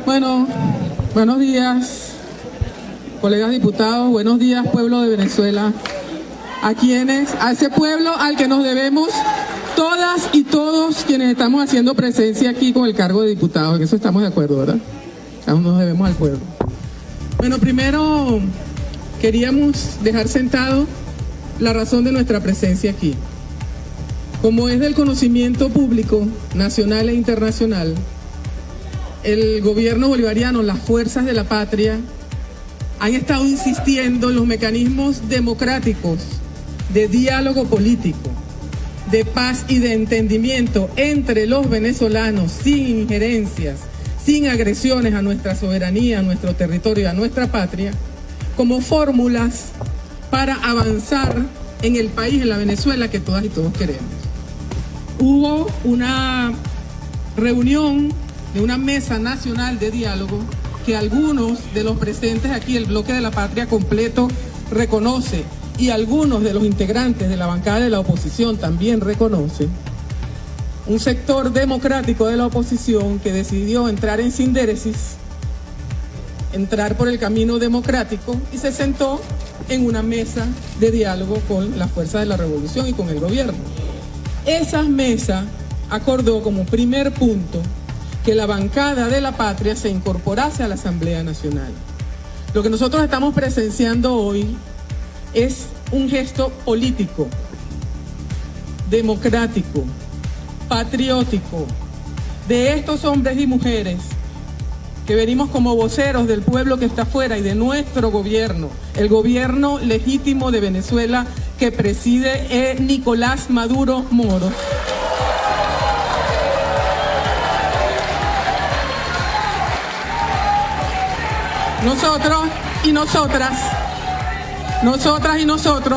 Bueno, buenos días, colegas diputados, buenos días, pueblo de Venezuela, a ese pueblo al que nos debemos todas y todos quienes estamos haciendo presencia aquí con el cargo de diputados, en eso estamos de acuerdo, ¿verdad? Aún nos debemos al pueblo. Bueno, primero queríamos dejar sentado la razón de nuestra presencia aquí. Como es del conocimiento público, nacional e internacional, el gobierno bolivariano, las fuerzas de la patria, han estado insistiendo en los mecanismos democráticos de diálogo político, de paz y de entendimiento entre los venezolanos, sin injerencias, sin agresiones a nuestra soberanía, a nuestro territorio, a nuestra patria, como fórmulas para avanzar en el país, en la Venezuela que todas y todos queremos. Hubo una reunión de una mesa nacional de diálogo que algunos de los presentes aquí, el bloque de la patria completo, reconoce, y algunos de los integrantes de la bancada de la oposición también reconoce. Un sector democrático de la oposición que decidió entrar en sindéresis, entrar por el camino democrático y se sentó en una mesa de diálogo con las fuerzas de la revolución y con el gobierno. Esa mesa acordó como primer punto que la bancada de la patria se incorporase a la Asamblea Nacional. Lo que nosotros estamos presenciando hoy es un gesto político, democrático, patriótico, de estos hombres y mujeres que venimos como voceros del pueblo que está afuera y de nuestro gobierno, el gobierno legítimo de Venezuela que preside Nicolás Maduro Moro. Nosotros y nosotras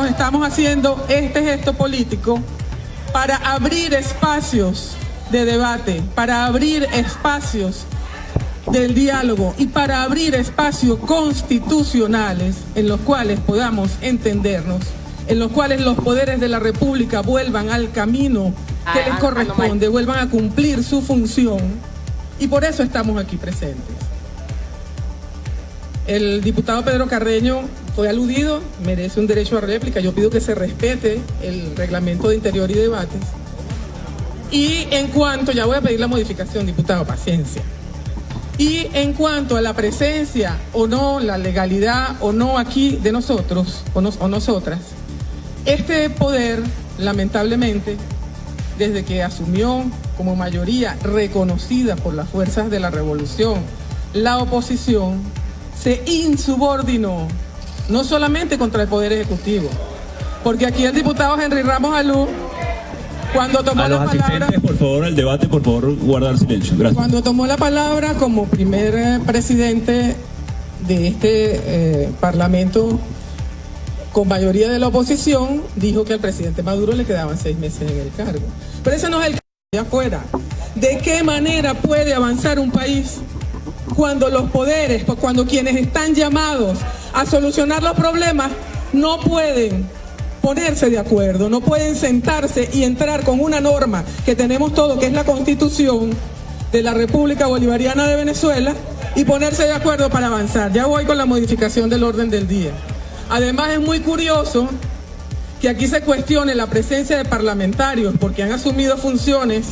estamos haciendo este gesto político para abrir espacios de debate, para abrir espacios del diálogo y para abrir espacios constitucionales en los cuales podamos entendernos, en los cuales los poderes de la República vuelvan al camino que les corresponde, vuelvan a cumplir su función, y por eso estamos aquí presentes. El diputado Pedro Carreño fue aludido, merece un derecho a réplica. Yo pido que se respete el reglamento de Interior y Debates. Y en cuanto, ya voy a pedir la modificación, diputado, paciencia. Y en cuanto a la presencia o no, la legalidad o no aquí de nosotros o nosotras, este poder, lamentablemente, desde que asumió como mayoría reconocida por las fuerzas de la revolución, la oposición, se insubordinó, no solamente contra el Poder Ejecutivo, porque aquí el diputado Henry Ramos Alú, cuando tomó la palabra... por favor, al debate, por favor, guardar silencio. Gracias. Cuando tomó la palabra como primer presidente de este Parlamento con mayoría de la oposición, dijo que al presidente Maduro le quedaban 6 meses en el cargo. Pero ese no es el caso de afuera. ¿De qué manera puede avanzar un país cuando los poderes, cuando quienes están llamados a solucionar los problemas no pueden ponerse de acuerdo, no pueden sentarse y entrar con una norma que tenemos todo, que es la Constitución de la República Bolivariana de Venezuela, y ponerse de acuerdo para avanzar? Ya voy con la modificación del orden del día. Además, es muy curioso que aquí se cuestione la presencia de parlamentarios porque han asumido funciones,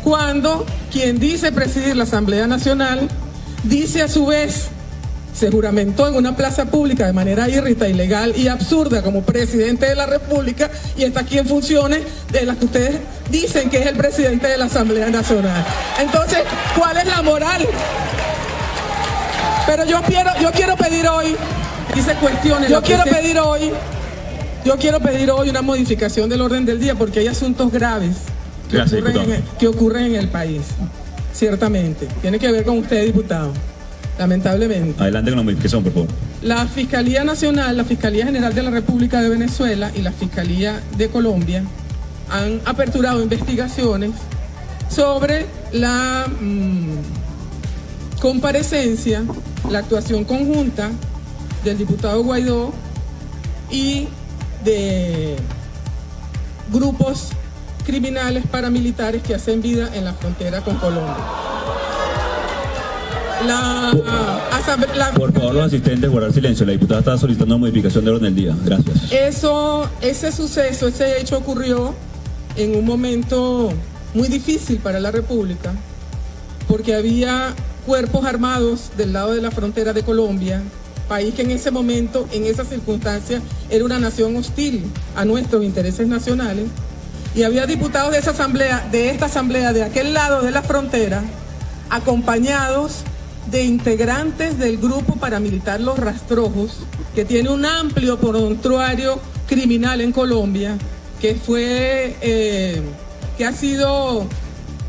cuando quien dice presidir la Asamblea Nacional dice a su vez, se juramentó en una plaza pública de manera irrita, ilegal y absurda como presidente de la República, y está aquí en funciones de las que ustedes dicen que es el presidente de la Asamblea Nacional. Entonces, ¿cuál es la moral? Pero yo quiero pedir hoy, y se cuestione, yo quiero pedir hoy una modificación del orden del día, porque hay asuntos graves que ocurren en el país. Ciertamente, tiene que ver con usted, diputado, lamentablemente. Adelante con la modificación, por favor. La Fiscalía Nacional, la Fiscalía General de la República de Venezuela y la Fiscalía de Colombia han aperturado investigaciones sobre la comparecencia, la actuación conjunta del diputado Guaidó y de grupos criminales paramilitares que hacen vida en la frontera con Colombia. Por favor, los asistentes, guardar silencio. La diputada está solicitando modificación de orden del día. Gracias. Ese suceso, ese hecho ocurrió en un momento muy difícil para la República, porque había cuerpos armados del lado de la frontera de Colombia, país que en ese momento, en esas circunstancias, era una nación hostil a nuestros intereses nacionales, y había diputados de esta asamblea de aquel lado de la frontera, acompañados de integrantes del grupo paramilitar Los Rastrojos, que tiene un amplio prontuario criminal en Colombia, que ha sido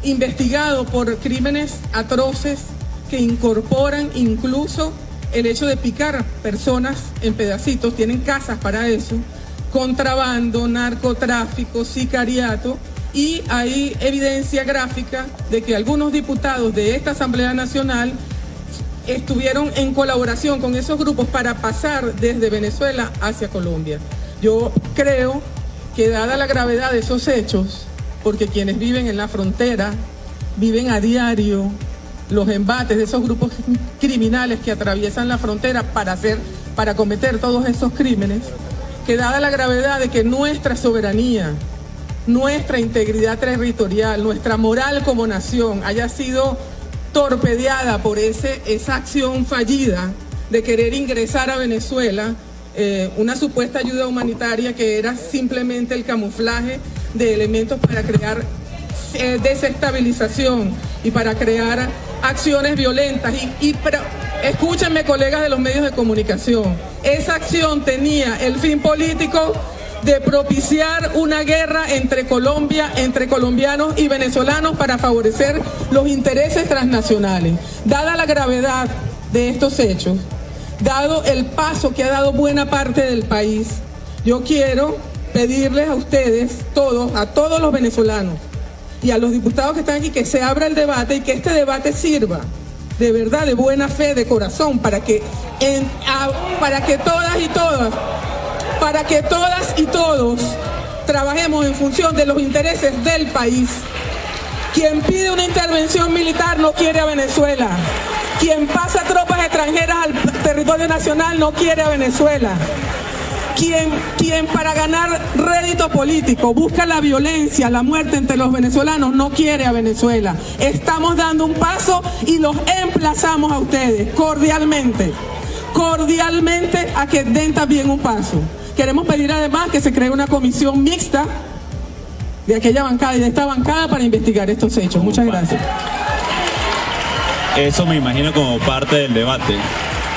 investigado por crímenes atroces que incorporan incluso el hecho de picar personas en pedacitos, tienen casas para eso, contrabando, narcotráfico, sicariato, y hay evidencia gráfica de que algunos diputados de esta Asamblea Nacional estuvieron en colaboración con esos grupos para pasar desde Venezuela hacia Colombia. Yo creo que dada la gravedad de esos hechos, porque quienes viven en la frontera viven a diario los embates de esos grupos criminales que atraviesan la frontera para cometer todos esos crímenes, que dada la gravedad de que nuestra soberanía, nuestra integridad territorial, nuestra moral como nación haya sido torpedeada por esa acción fallida de querer ingresar a Venezuela, una supuesta ayuda humanitaria que era simplemente el camuflaje de elementos para crear desestabilización y para crear acciones violentas. Pero escúchenme, colegas de los medios de comunicación, esa acción tenía el fin político de propiciar una guerra entre colombianos y venezolanos para favorecer los intereses transnacionales. Dada la gravedad de estos hechos, dado el paso que ha dado buena parte del país, yo quiero pedirles a ustedes, a todos los venezolanos y a los diputados que están aquí, que se abra el debate y que este debate sirva de verdad, de buena fe, de corazón, para que todas y todos trabajemos en función de los intereses del país. Quien pide una intervención militar no quiere a Venezuela. Quien pasa tropas extranjeras al territorio nacional no quiere a Venezuela. Quien para ganar rédito político busca la violencia, la muerte entre los venezolanos, no quiere a Venezuela. Estamos dando un paso y los emplazamos a ustedes cordialmente a que den también un paso. Queremos pedir además que se cree una comisión mixta de aquella bancada y de esta bancada para investigar estos hechos. Muchas gracias. Eso me imagino como parte del debate.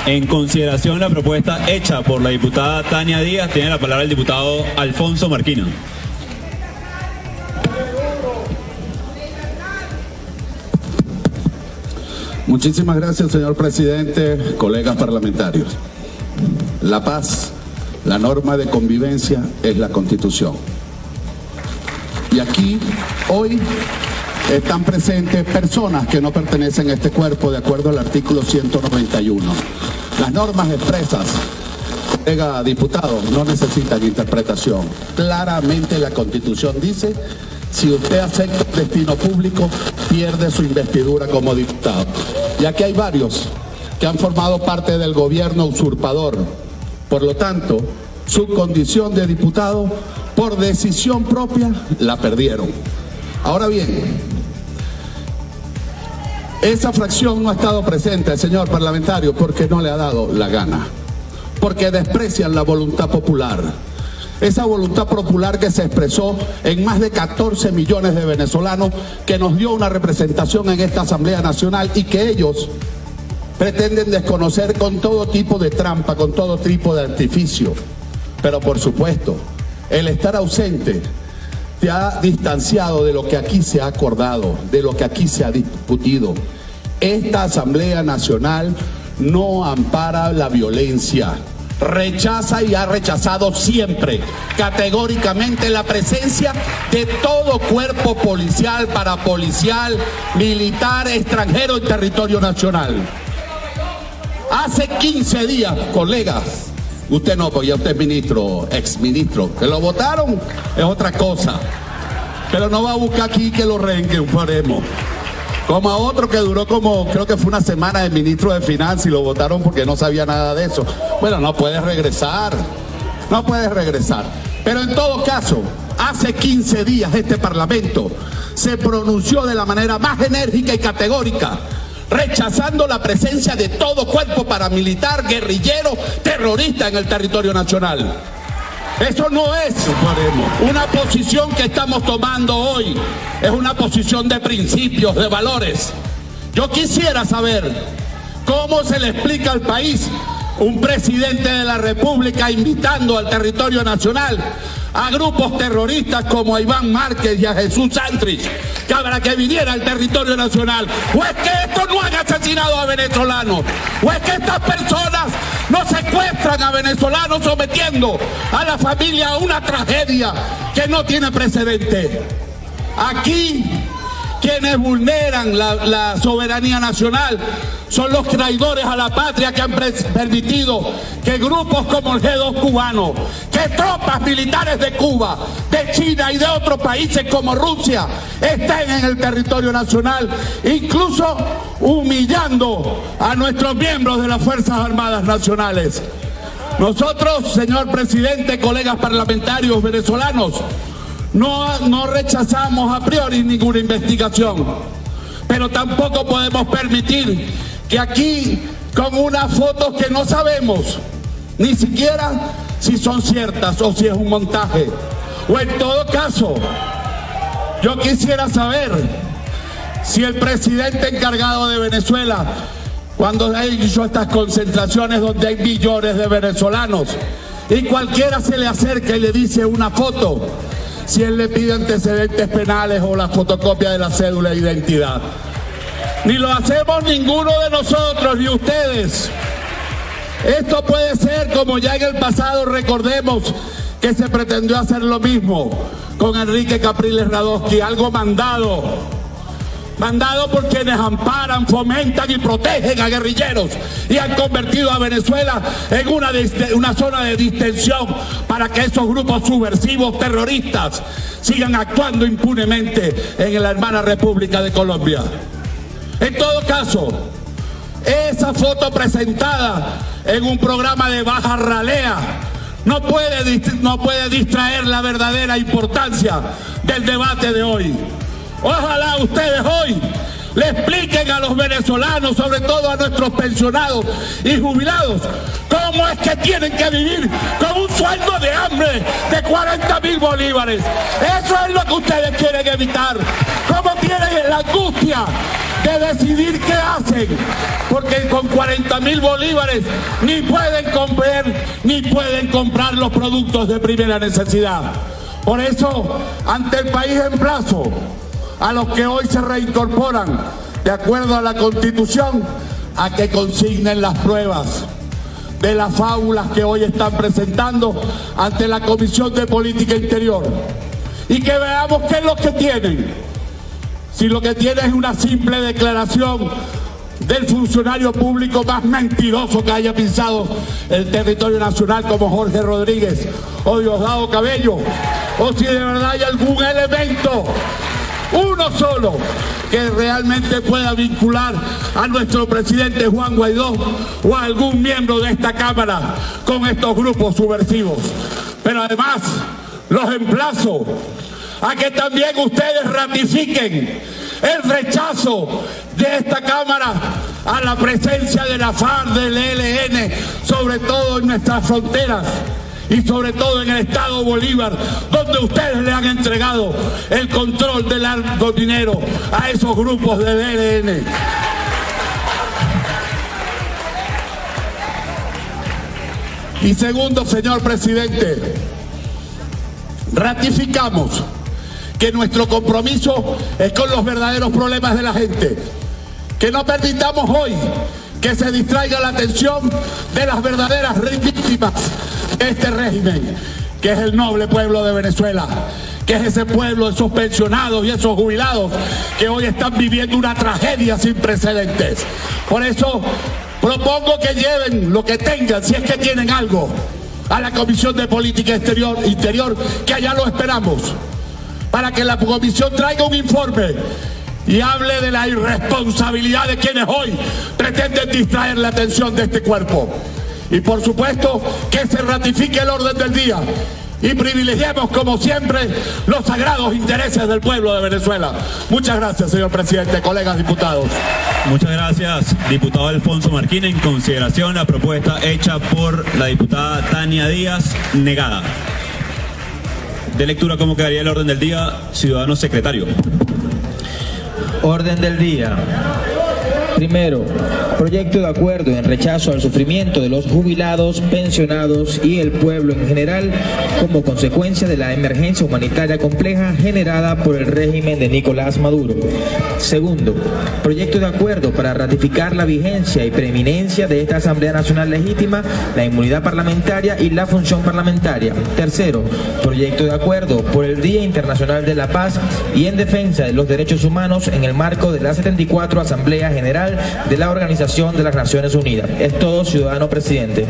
En consideración la propuesta hecha por la diputada Tania Díaz, tiene la palabra el diputado Alfonso Marquina. Muchísimas gracias, señor presidente, colegas parlamentarios. La paz, la norma de convivencia es la Constitución. Y aquí, hoy, están presentes personas que no pertenecen a este cuerpo de acuerdo al artículo 191. Las normas expresas, colega diputado, no necesitan interpretación. Claramente la Constitución dice, si usted acepta el destino público, pierde su investidura como diputado. Y aquí hay varios que han formado parte del gobierno usurpador. Por lo tanto, su condición de diputado, por decisión propia, la perdieron. Ahora bien, esa fracción no ha estado presente, señor parlamentario, porque no le ha dado la gana, porque desprecian la voluntad popular. Esa voluntad popular que se expresó en más de 14 millones de venezolanos, que nos dio una representación en esta Asamblea Nacional y que ellos pretenden desconocer con todo tipo de trampa, con todo tipo de artificio. Pero por supuesto, el estar ausente te ha distanciado de lo que aquí se ha acordado, de lo que aquí se ha discutido. Esta Asamblea Nacional no ampara la violencia, rechaza y ha rechazado siempre, categóricamente, la presencia de todo cuerpo policial, parapolicial, militar, extranjero en territorio nacional. Hace 15 días, colegas, usted no, porque ya usted es ministro, exministro, que lo votaron es otra cosa, pero no va a buscar aquí que lo reencuadremos. Como a otro que duró como, creo que fue una semana de ministro de Finanzas y lo votaron porque no sabía nada de eso. Bueno, no puedes regresar, no puedes regresar. Pero en todo caso, hace 15 días este Parlamento se pronunció de la manera más enérgica y categórica, rechazando la presencia de todo cuerpo paramilitar, guerrillero, terrorista en el territorio nacional. Eso no es una posición que estamos tomando hoy, es una posición de principios, de valores. Yo quisiera saber cómo se le explica al país un presidente de la República invitando al territorio nacional a grupos terroristas como a Iván Márquez y a Jesús Santrich, para que viniera al territorio nacional. ¿O es que estos no han asesinado a venezolanos? ¿O es que estas personas no secuestran a venezolanos sometiendo a la familia a una tragedia que no tiene precedente? Aquí quienes vulneran la soberanía nacional son los traidores a la patria que han permitido que grupos como el G2 cubano, que tropas militares de Cuba, de China y de otros países como Rusia estén en el territorio nacional, incluso humillando a nuestros miembros de las Fuerzas Armadas Nacionales. Nosotros, señor presidente, colegas parlamentarios venezolanos, no rechazamos a priori ninguna investigación, pero tampoco podemos permitir que aquí, con unas fotos que no sabemos ni siquiera si son ciertas o si es un montaje, o en todo caso, yo quisiera saber si el presidente encargado de Venezuela, cuando ha hecho estas concentraciones donde hay millones de venezolanos, y cualquiera se le acerca y le dice una foto, si él le pide antecedentes penales o la fotocopia de la cédula de identidad. Ni lo hacemos ninguno de nosotros, ni ustedes. Esto puede ser como ya en el pasado, recordemos que se pretendió hacer lo mismo con Enrique Capriles Radosky, algo mandado por quienes amparan, fomentan y protegen a guerrilleros y han convertido a Venezuela en una zona de distensión para que esos grupos subversivos terroristas sigan actuando impunemente en la hermana República de Colombia. En todo caso, esa foto presentada en un programa de baja ralea no puede distraer la verdadera importancia del debate de hoy. Ojalá ustedes hoy le expliquen a los venezolanos, sobre todo a nuestros pensionados y jubilados, cómo es que tienen que vivir con un sueldo de hambre de 40.000 bolívares. Eso es lo que ustedes quieren evitar. ¿Cómo tienen la angustia de decidir qué hacen? Porque con 40.000 bolívares ni pueden comer ni pueden comprar los productos de primera necesidad. Por eso, ante el país en plazo, a los que hoy se reincorporan de acuerdo a la Constitución, a que consignen las pruebas de las fábulas que hoy están presentando ante la Comisión de Política Interior y que veamos qué es lo que tienen. Si lo que tienen es una simple declaración del funcionario público más mentiroso que haya pisado el territorio nacional, como Jorge Rodríguez o Diosdado Cabello, o si de verdad hay algún elemento, uno solo, que realmente pueda vincular a nuestro presidente Juan Guaidó o a algún miembro de esta Cámara con estos grupos subversivos. Pero además los emplazo a que también ustedes ratifiquen el rechazo de esta Cámara a la presencia de la FARC, del ELN, sobre todo en nuestras fronteras y sobre todo en el Estado Bolívar, donde ustedes le han entregado el control del narcodinero a esos grupos del ELN. Y segundo, señor presidente, ratificamos que nuestro compromiso es con los verdaderos problemas de la gente, que no permitamos hoy que se distraiga la atención de las verdaderas víctimas de este régimen, que es el noble pueblo de Venezuela, que es ese pueblo, esos pensionados y esos jubilados que hoy están viviendo una tragedia sin precedentes. Por eso propongo que lleven lo que tengan, si es que tienen algo, a la Comisión de Política Interior, que allá lo esperamos, para que la Comisión traiga un informe y hable de la irresponsabilidad de quienes hoy pretenden distraer la atención de este cuerpo. Y por supuesto que se ratifique el orden del día y privilegiemos como siempre los sagrados intereses del pueblo de Venezuela. Muchas gracias, señor presidente, colegas diputados. Muchas gracias, diputado Alfonso Marquina. En consideración la propuesta hecha por la diputada Tania Díaz, negada. De lectura, ¿cómo quedaría el orden del día, ciudadano secretario? Orden del día. Primero, proyecto de acuerdo en rechazo al sufrimiento de los jubilados, pensionados y el pueblo en general como consecuencia de la emergencia humanitaria compleja generada por el régimen de Nicolás Maduro. Segundo, proyecto de acuerdo para ratificar la vigencia y preeminencia de esta Asamblea Nacional Legítima, la inmunidad parlamentaria y la función parlamentaria. Tercero, proyecto de acuerdo por el Día Internacional de la Paz y en defensa de los derechos humanos en el marco de la 74 Asamblea General de la Organización de las Naciones Unidas. Es todo, ciudadano presidente.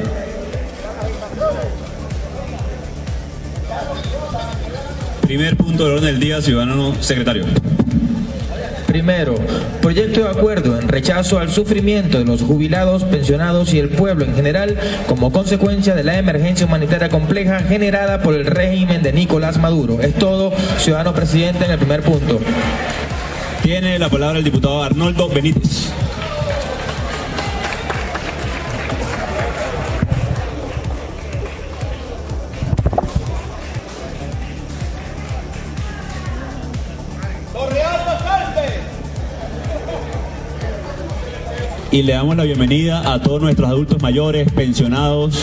Primer punto del orden del día, ciudadano secretario. Primero, proyecto de acuerdo en rechazo al sufrimiento de los jubilados, pensionados y el pueblo en general como consecuencia de la emergencia humanitaria compleja generada por el régimen de Nicolás Maduro. Es todo, ciudadano presidente, en el primer punto. Tiene la palabra el diputado Arnoldo Benítez. Y le damos la bienvenida a todos nuestros adultos mayores, pensionados,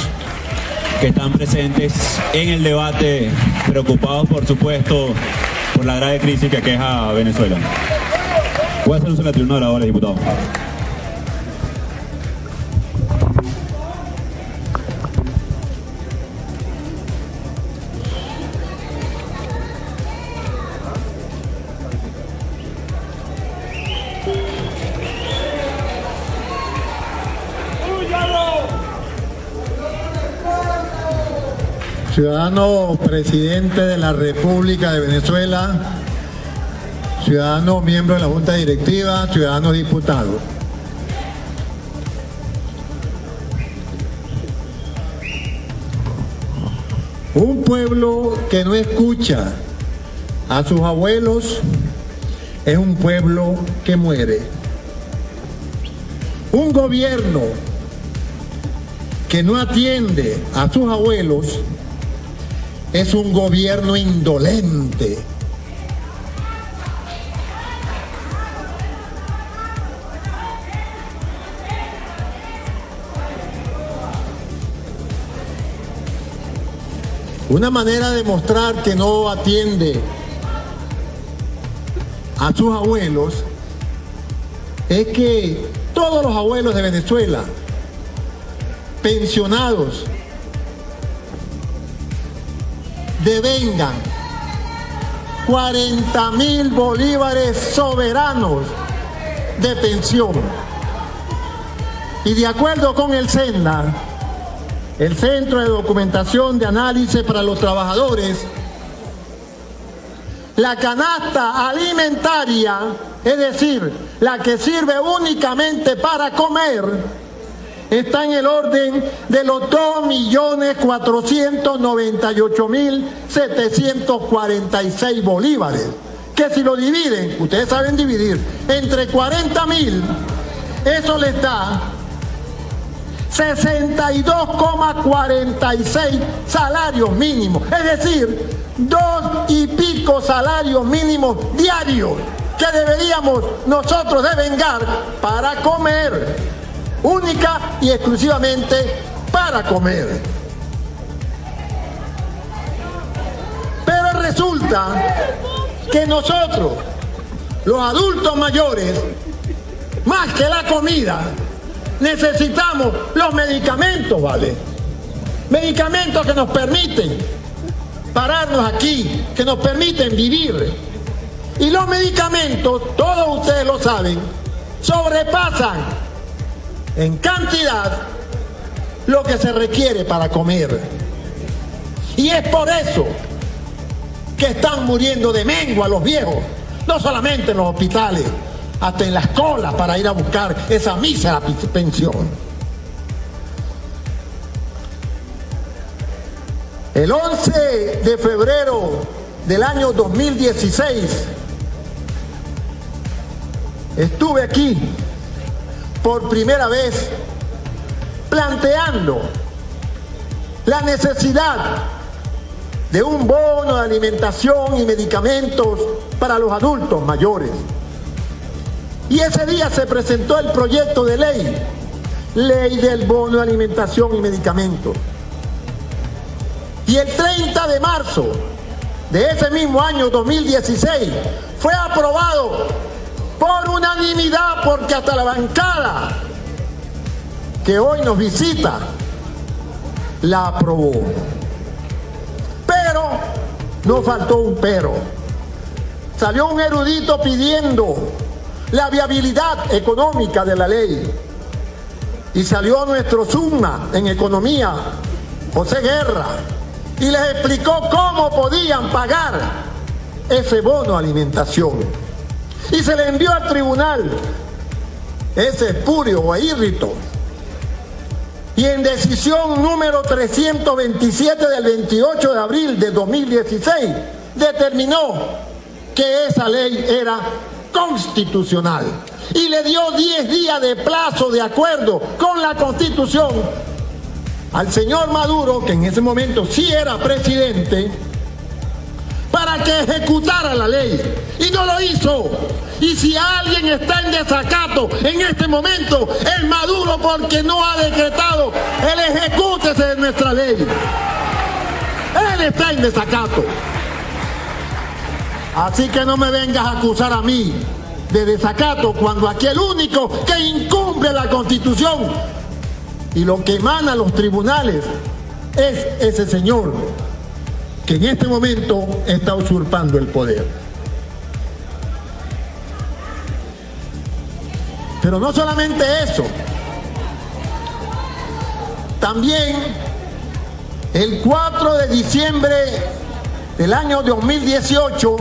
que están presentes en el debate, preocupados, por supuesto, por la grave crisis que aqueja a Venezuela. Voy a hacer uso de la tribuna ahora, diputado. Ciudadano presidente de la República de Venezuela, ciudadanos miembros de la Junta Directiva, ciudadanos diputados. Un pueblo que no escucha a sus abuelos es un pueblo que muere. Un gobierno que no atiende a sus abuelos es un gobierno indolente. Una manera de mostrar que no atiende a sus abuelos es que todos los abuelos de Venezuela, pensionados, devengan 40.000 bolívares soberanos de pensión. Y de acuerdo con el CENDA, el Centro de Documentación de Análisis para los Trabajadores, la canasta alimentaria, es decir, la que sirve únicamente para comer, está en el orden de los 2.498.746 bolívares, que si lo dividen, ustedes saben dividir, entre 40.000, eso les da 62,46 salarios mínimos, es decir, 2 y pico salarios mínimos diarios que deberíamos nosotros devengar para comer, única y exclusivamente para comer. Pero resulta que nosotros, los adultos mayores, más que la comida, necesitamos los medicamentos, ¿vale? Medicamentos que nos permiten pararnos aquí, que nos permiten vivir. Y los medicamentos, todos ustedes lo saben, sobrepasan en cantidad lo que se requiere para comer. Y es por eso que están muriendo de mengua los viejos, no solamente en los hospitales, hasta en las colas para ir a buscar esa mísera pensión. El 11 de febrero del año 2016 estuve aquí por primera vez planteando la necesidad de un bono de alimentación y medicamentos para los adultos mayores. Y ese día se presentó el proyecto de ley del bono de alimentación y medicamentos. Y el 30 de marzo de ese mismo año 2016 fue aprobado por unanimidad, porque hasta la bancada que hoy nos visita la aprobó. Pero nos faltó un pero. Salió un erudito pidiendo la viabilidad económica de la ley. Y salió nuestro summa en economía, José Guerra, y les explicó cómo podían pagar ese bono de alimentación. Y se le envió al tribunal ese espurio o írrito. Y en decisión número 327 del 28 de abril de 2016 determinó que esa ley era constitucional y le dio 10 días de plazo de acuerdo con la Constitución al señor Maduro, que en ese momento sí era presidente, para que ejecutara la ley, y no lo hizo. Y si alguien está en desacato en este momento, es Maduro, porque no ha decretado el ejecútese de nuestra ley. Él está en desacato. Así que no me vengas a acusar a mí de desacato, cuando aquí el único que incumple la Constitución y lo que emana a los tribunales es ese señor que en este momento está usurpando el poder. Pero no solamente eso, también el 4 de diciembre del año 2018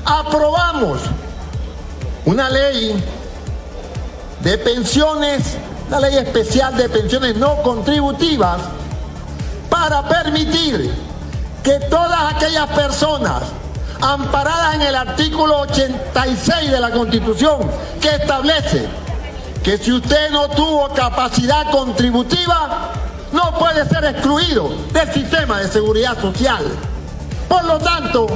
aprobamos una ley de pensiones, una ley especial de pensiones no contributivas, para permitir que todas aquellas personas amparadas en el artículo 86 de la Constitución, que establece que si usted no tuvo capacidad contributiva, no puede ser excluido del sistema de seguridad social. Por lo tanto,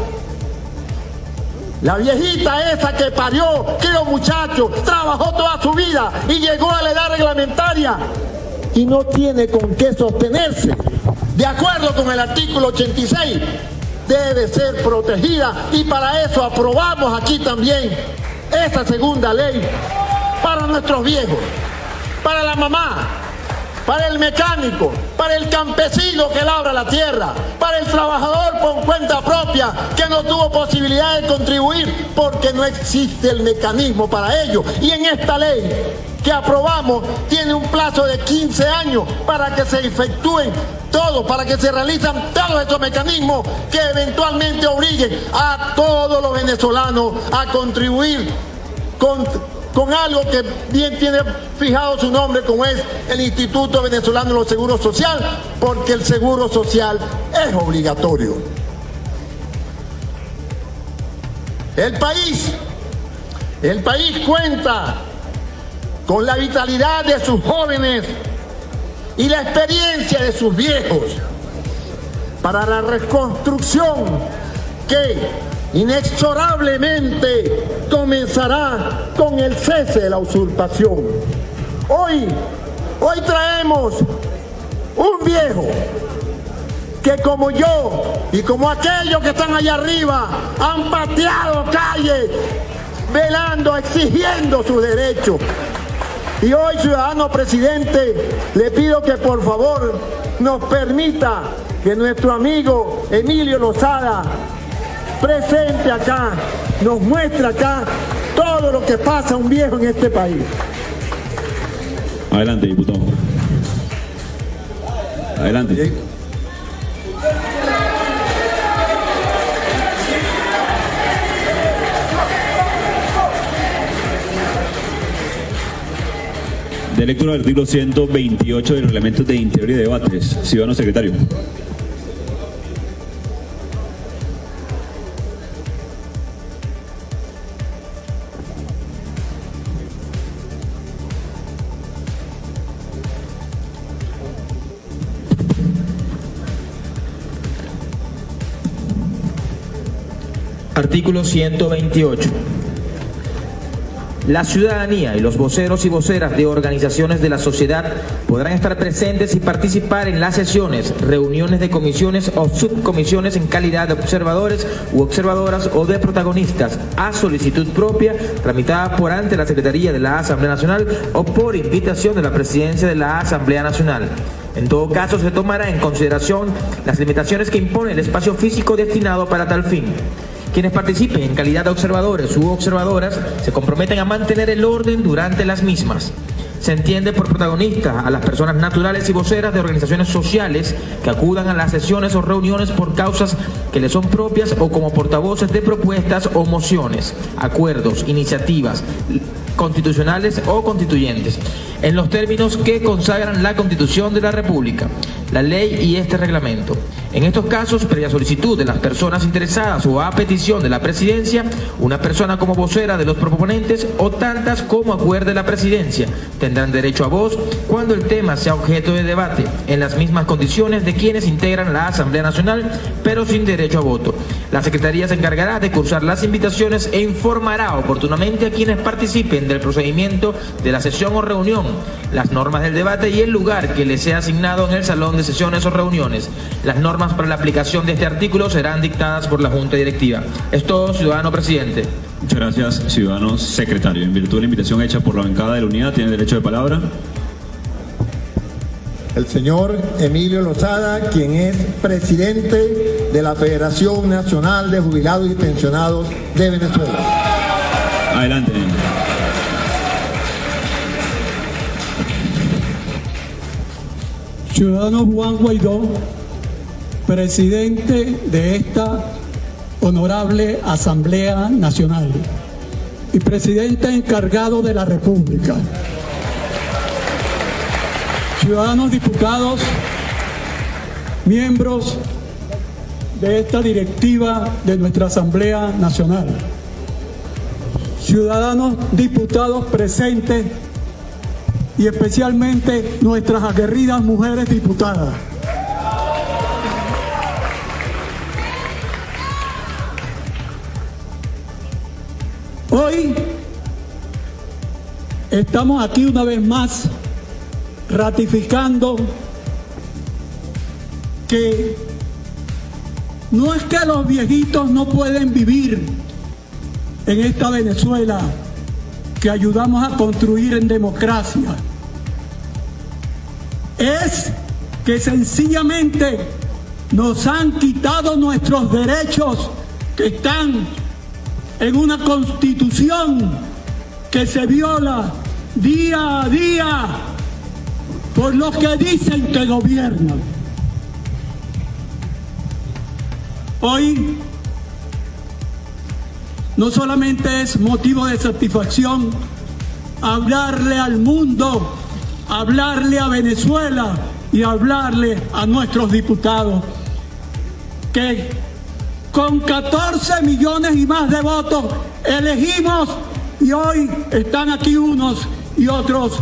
la viejita esa que parió, crió muchachos, trabajó toda su vida y llegó a la edad reglamentaria y no tiene con qué sostenerse, de acuerdo con el artículo 86, debe ser protegida, y para eso aprobamos aquí también esa segunda ley para nuestros viejos, para la mamá, para el mecánico, para el campesino que labra la tierra, para el trabajador por cuenta propia que no tuvo posibilidad de contribuir porque no existe el mecanismo para ello. Y en esta ley que aprobamos tiene un plazo de 15 años para que se efectúen todo, para que se realizan todos estos mecanismos que eventualmente obliguen a todos los venezolanos a contribuir con algo que bien tiene fijado su nombre, como es el Instituto Venezolano de los Seguros Social, porque el seguro social es obligatorio. El país cuenta con la vitalidad de sus jóvenes y la experiencia de sus viejos para la reconstrucción que inexorablemente comenzará con el cese de la usurpación. Hoy traemos un viejo que, como yo y como aquellos que están allá arriba, han pateado calles velando, exigiendo sus derechos. Y hoy, ciudadano presidente, le pido que por favor nos permita que nuestro amigo Emilio Lozada presente acá, nos muestra acá todo lo que pasa a un viejo en este país. Adelante, diputado. Adelante. Bien. De lectura del artículo 128 del Reglamento de Interior y Debates. Ciudadano secretario. Artículo 128. La ciudadanía y los voceros y voceras de organizaciones de la sociedad podrán estar presentes y participar en las sesiones, reuniones de comisiones o subcomisiones en calidad de observadores u observadoras o de protagonistas, a solicitud propia, tramitada por ante la Secretaría de la Asamblea Nacional o por invitación de la Presidencia de la Asamblea Nacional. En todo caso, se tomará en consideración las limitaciones que impone el espacio físico destinado para tal fin. Quienes participen en calidad de observadores u observadoras se comprometen a mantener el orden durante las mismas. Se entiende por protagonistas a las personas naturales y voceras de organizaciones sociales que acudan a las sesiones o reuniones por causas que les son propias o como portavoces de propuestas o mociones, acuerdos, iniciativas constitucionales o constituyentes, en los términos que consagran la Constitución de la República, la ley y este reglamento. En estos casos, previa solicitud de las personas interesadas o a petición de la Presidencia, una persona como vocera de los proponentes o tantas como acuerde la Presidencia tendrán derecho a voz cuando el tema sea objeto de debate, en las mismas condiciones de quienes integran la Asamblea Nacional, pero sin derecho a voto. La Secretaría se encargará de cursar las invitaciones e informará oportunamente a quienes participen del procedimiento de la sesión o reunión, las normas del debate y el lugar que les sea asignado en el salón de sesiones o reuniones. Las normas para la aplicación de este artículo serán dictadas por la Junta Directiva. Es todo, ciudadano presidente. Muchas gracias, ciudadano secretario. En virtud de la invitación hecha por la bancada de la unidad, tiene derecho de palabra el señor Emilio Lozada, quien es presidente de la Federación Nacional de Jubilados y Pensionados de Venezuela. Adelante. Ciudadano Juan Guaidó, presidente de esta honorable Asamblea Nacional y presidente encargado de la República. Ciudadanos diputados, miembros de esta directiva de nuestra Asamblea Nacional, ciudadanos diputados presentes y especialmente nuestras aguerridas mujeres diputadas. Hoy estamos aquí una vez más ratificando que no es que los viejitos no pueden vivir en esta Venezuela que ayudamos a construir en democracia. Es que sencillamente nos han quitado nuestros derechos que están en una constitución que se viola día a día por los que dicen que gobiernan. Hoy no solamente es motivo de satisfacción hablarle al mundo, hablarle a Venezuela y hablarle a nuestros diputados que con 14 millones y más de votos elegimos y hoy están aquí unos y otros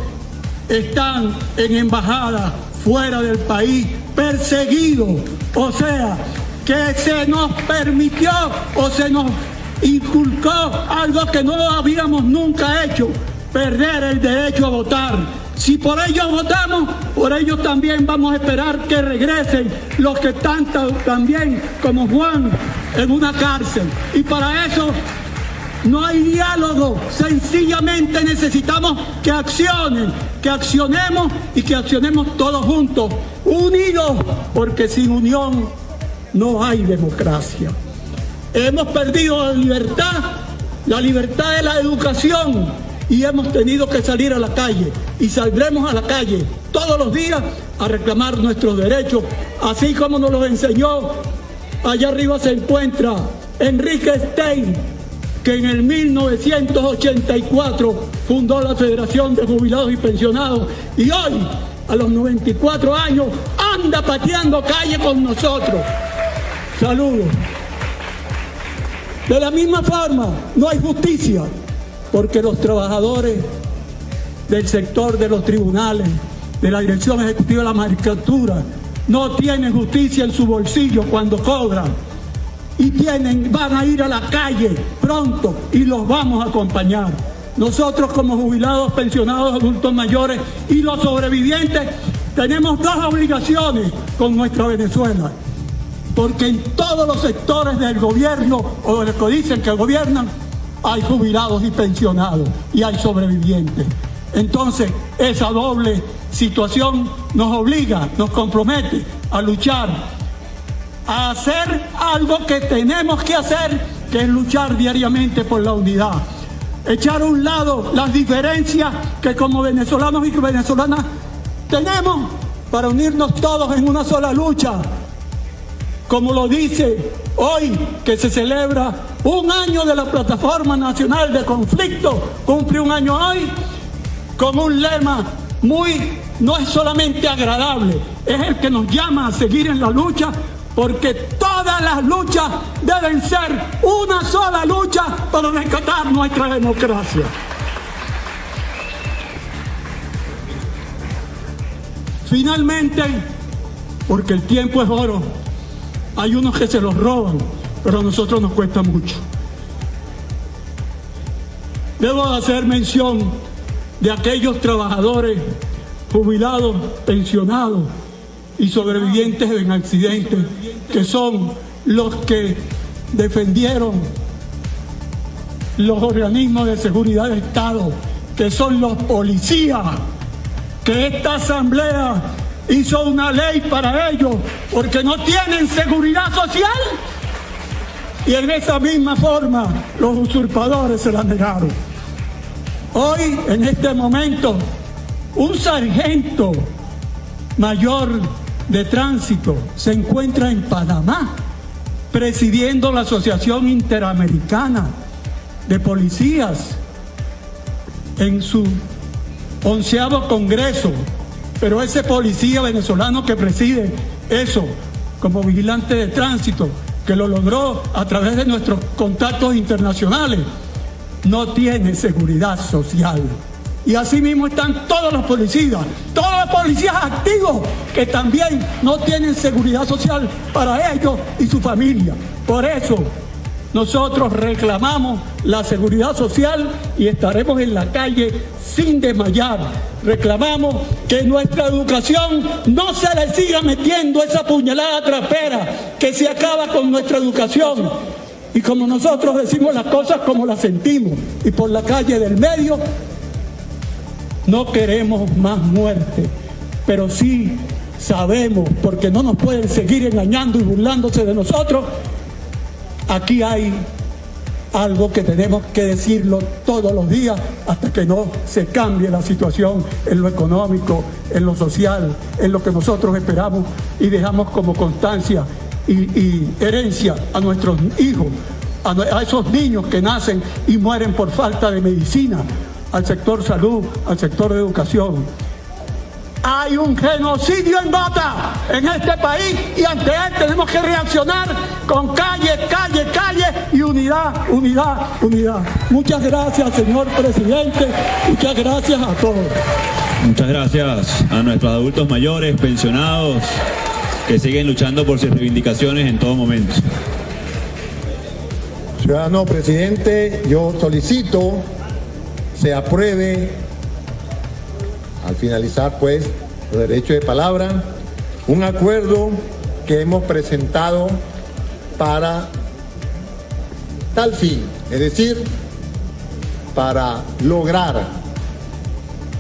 están en embajada fuera del país perseguidos. O sea, que se nos permitió o se nos inculcó algo que no habíamos nunca hecho, perder el derecho a votar. Si por ellos votamos, por ellos también vamos a esperar que regresen los que están también, como Juan, en una cárcel. Y para eso no hay diálogo, sencillamente necesitamos que accionen, que accionemos y que accionemos todos juntos, unidos, porque sin unión no hay democracia. Hemos perdido la libertad de la educación y hemos tenido que salir a la calle y saldremos a la calle todos los días a reclamar nuestros derechos, así como nos lo enseñó. Allá arriba se encuentra Enrique Stein, que en el 1984 fundó la Federación de Jubilados y Pensionados y hoy, a los 94 años, anda pateando calle con nosotros. Saludos. De la misma forma, no hay justicia, porque los trabajadores del sector de los tribunales, de la Dirección Ejecutiva de la Magistratura, no tienen justicia en su bolsillo cuando cobran. Y van a ir a la calle pronto y los vamos a acompañar. Nosotros como jubilados, pensionados, adultos mayores y los sobrevivientes tenemos dos obligaciones con nuestra Venezuela. Porque en todos los sectores del gobierno o de los que dicen que gobiernan hay jubilados y pensionados y hay sobrevivientes. Entonces esa doble situación nos obliga, nos compromete a luchar, a hacer algo que tenemos que hacer, que es luchar diariamente por la unidad. Echar a un lado las diferencias que como venezolanos y venezolanas tenemos para unirnos todos en una sola lucha. Como lo dice hoy, que se celebra un año de la Plataforma Nacional de Conflicto, cumple un año hoy, con un lema no es solamente agradable, es el que nos llama a seguir en la lucha, porque todas las luchas deben ser una sola lucha para rescatar nuestra democracia. Finalmente, porque el tiempo es oro, hay unos que se los roban, pero a nosotros nos cuesta mucho. Debo hacer mención de aquellos trabajadores jubilados, pensionados y sobrevivientes en accidentes, que son los que defendieron los organismos de seguridad del Estado, que son los policías, que esta asamblea hizo una ley para ellos porque no tienen seguridad social, y en esa misma forma los usurpadores se la negaron. Hoy, en este momento, un sargento mayor de tránsito se encuentra en Panamá presidiendo la Asociación Interamericana de Policías en su 11º congreso, pero ese policía venezolano que preside eso como vigilante de tránsito, que lo logró a través de nuestros contactos internacionales, no tiene seguridad social. Y así mismo están todos los policías activos que también no tienen seguridad social para ellos y su familia. Por eso nosotros reclamamos la seguridad social y estaremos en la calle sin desmayar. Reclamamos que nuestra educación no se le siga metiendo esa puñalada trapera que se acaba con nuestra educación. Y como nosotros decimos las cosas como las sentimos, y por la calle del medio, no queremos más muerte, pero sí sabemos, porque no nos pueden seguir engañando y burlándose de nosotros. Aquí hay algo que tenemos que decirlo todos los días hasta que no se cambie la situación en lo económico, en lo social, en lo que nosotros esperamos y dejamos como constancia y herencia a nuestros hijos, a esos niños que nacen y mueren por falta de medicina, al sector salud, al sector de educación. Hay un genocidio en gota en este país y ante él tenemos que reaccionar con calle y unidad. Muchas gracias, señor presidente. Muchas gracias a todos. Muchas gracias a nuestros adultos mayores, pensionados, que siguen luchando por sus reivindicaciones en todo momento. Ciudadano presidente, yo solicito se apruebe, al finalizar pues los derechos de palabra, un acuerdo que hemos presentado para tal fin, es decir, para lograr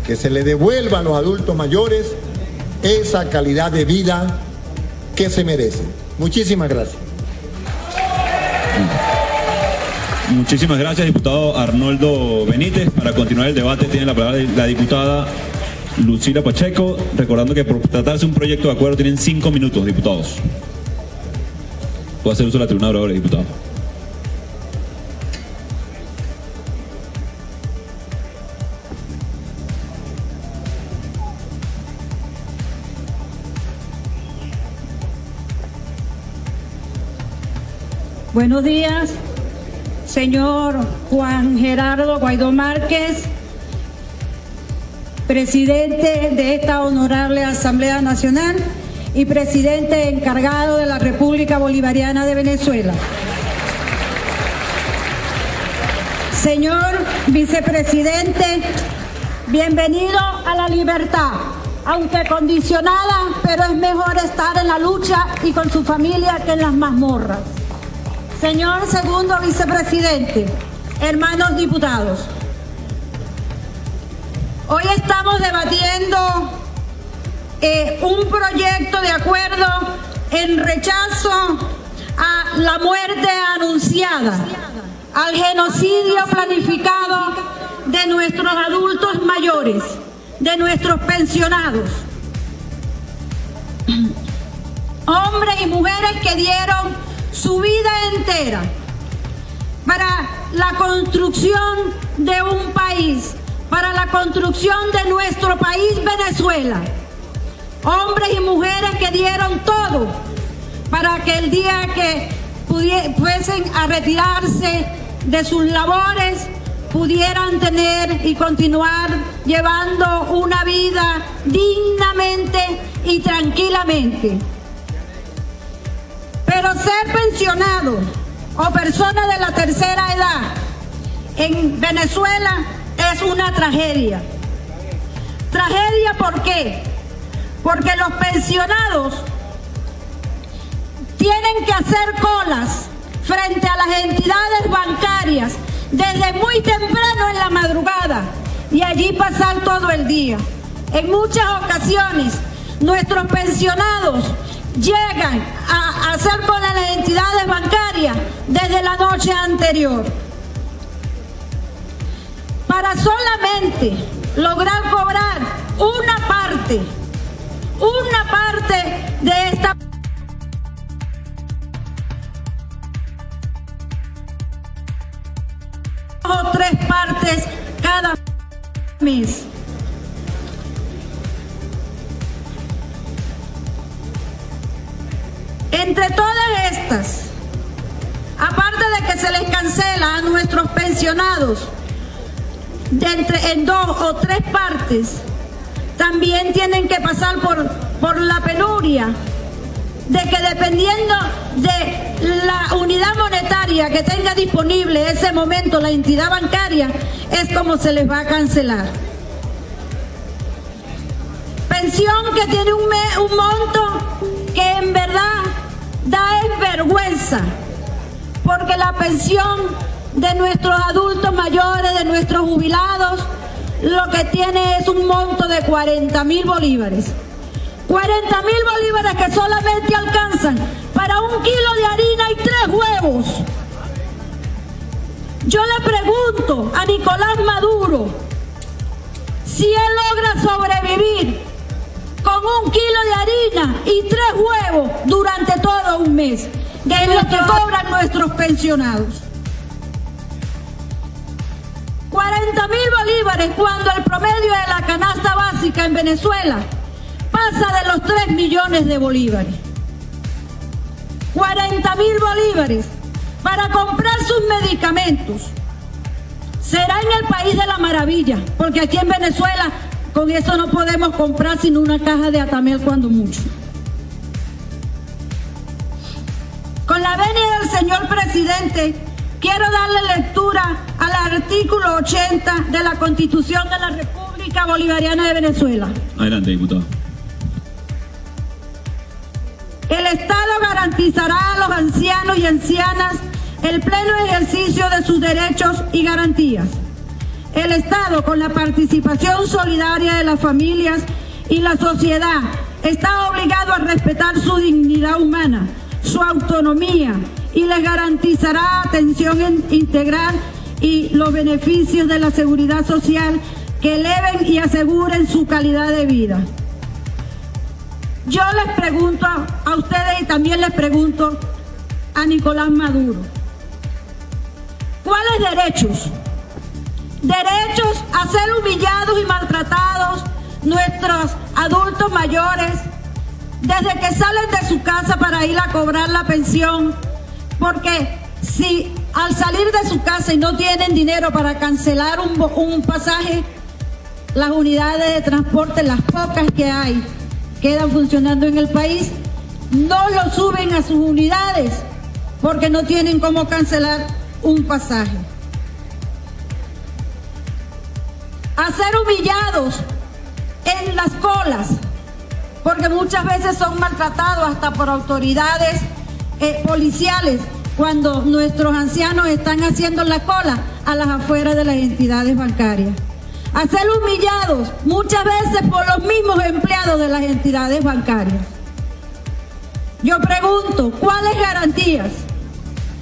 que se le devuelva a los adultos mayores esa calidad de vida que se merecen. Muchísimas gracias. Muchísimas gracias, diputado Arnoldo Benítez. Para continuar el debate tiene la palabra la diputada Lucila Pacheco, recordando que por tratarse un proyecto de acuerdo tienen 5 minutos, diputados. Puede hacer uso de la tribuna de oradores, diputado. Buenos días, señor Juan Gerardo Guaidó Márquez, presidente de esta honorable Asamblea Nacional y presidente encargado de la República Bolivariana de Venezuela. Señor vicepresidente, bienvenido a la libertad, aunque condicionada, pero es mejor estar en la lucha y con su familia que en las mazmorras. Señor segundo vicepresidente, hermanos diputados, hoy estamos debatiendo un proyecto de acuerdo en rechazo a la muerte anunciada, al genocidio planificado de nuestros adultos mayores, de nuestros pensionados, hombres y mujeres que dieron su vida entera para la construcción de un país, para la construcción de nuestro país Venezuela. Hombres y mujeres que dieron todo para que el día que fuesen a retirarse de sus labores pudieran tener y continuar llevando una vida dignamente y tranquilamente. Pero ser pensionado o persona de la tercera edad en Venezuela es una tragedia. ¿Tragedia por qué? Porque los pensionados tienen que hacer colas frente a las entidades bancarias desde muy temprano en la madrugada y allí pasar todo el día. En muchas ocasiones nuestros pensionados llegan a hacer con las entidades bancarias desde la noche anterior para solamente lograr cobrar una parte de esta o 3 partes cada mes. Entre todas estas, aparte de que se les cancela a nuestros pensionados en 2 o 3 partes, también tienen que pasar por la penuria de que dependiendo de la unidad monetaria que tenga disponible en ese momento la entidad bancaria, es como se les va a cancelar. Pensión que tiene un monto que en verdad da vergüenza, porque la pensión de nuestros adultos mayores, de nuestros jubilados, lo que tiene es un monto de 40.000 bolívares. 40.000 bolívares que solamente alcanzan para 1 kilo de harina y 3 huevos. Yo le pregunto a Nicolás Maduro si él logra sobrevivir con 1 kilo de harina y 3 huevos durante todo un mes, que es lo que cobran nuestros pensionados. 40.000 bolívares cuando el promedio de la canasta básica en Venezuela pasa de los 3 millones de bolívares. 40.000 bolívares para comprar sus medicamentos. Será en el país de la maravilla, porque aquí en Venezuela con eso no podemos comprar sino una caja de Atamel cuando mucho. Con la venia del señor presidente, quiero darle lectura al artículo 80 de la Constitución de la República Bolivariana de Venezuela. Adelante, diputado. El Estado garantizará a los ancianos y ancianas el pleno ejercicio de sus derechos y garantías. El Estado, con la participación solidaria de las familias y la sociedad, está obligado a respetar su dignidad humana, su autonomía, y les garantizará atención integral y los beneficios de la seguridad social que eleven y aseguren su calidad de vida. Yo les pregunto a ustedes y también les pregunto a Nicolás Maduro, ¿cuáles derechos? Derechos a ser humillados y maltratados nuestros adultos mayores desde que salen de su casa para ir a cobrar la pensión, porque Si al salir de su casa y no tienen dinero para cancelar un pasaje, las unidades de transporte, las pocas que hay, quedan funcionando en el país, no lo suben a sus unidades porque no tienen cómo cancelar un pasaje. A ser humillados en las colas, porque muchas veces son maltratados hasta por autoridades policiales cuando nuestros ancianos están haciendo la cola a las afueras de las entidades bancarias. A ser humillados muchas veces por los mismos empleados de las entidades bancarias. Yo pregunto, ¿cuáles garantías?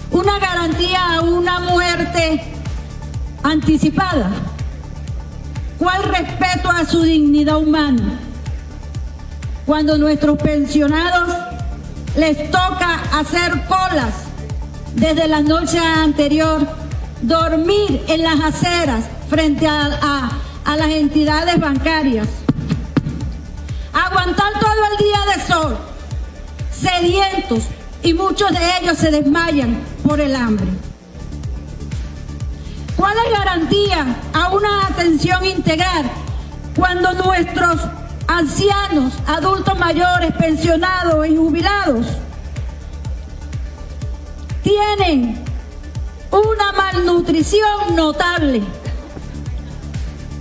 ¿Una garantía a una muerte anticipada? ¿Cuál respeto a su dignidad humana? Cuando nuestros pensionados les toca hacer colas desde la noche anterior, dormir en las aceras frente a las entidades bancarias, aguantar todo el día de sol, sedientos, y muchos de ellos se desmayan por el hambre. ¿Cuál es garantía a una atención integral cuando nuestros ancianos, adultos mayores, pensionados y jubilados tienen una malnutrición notable?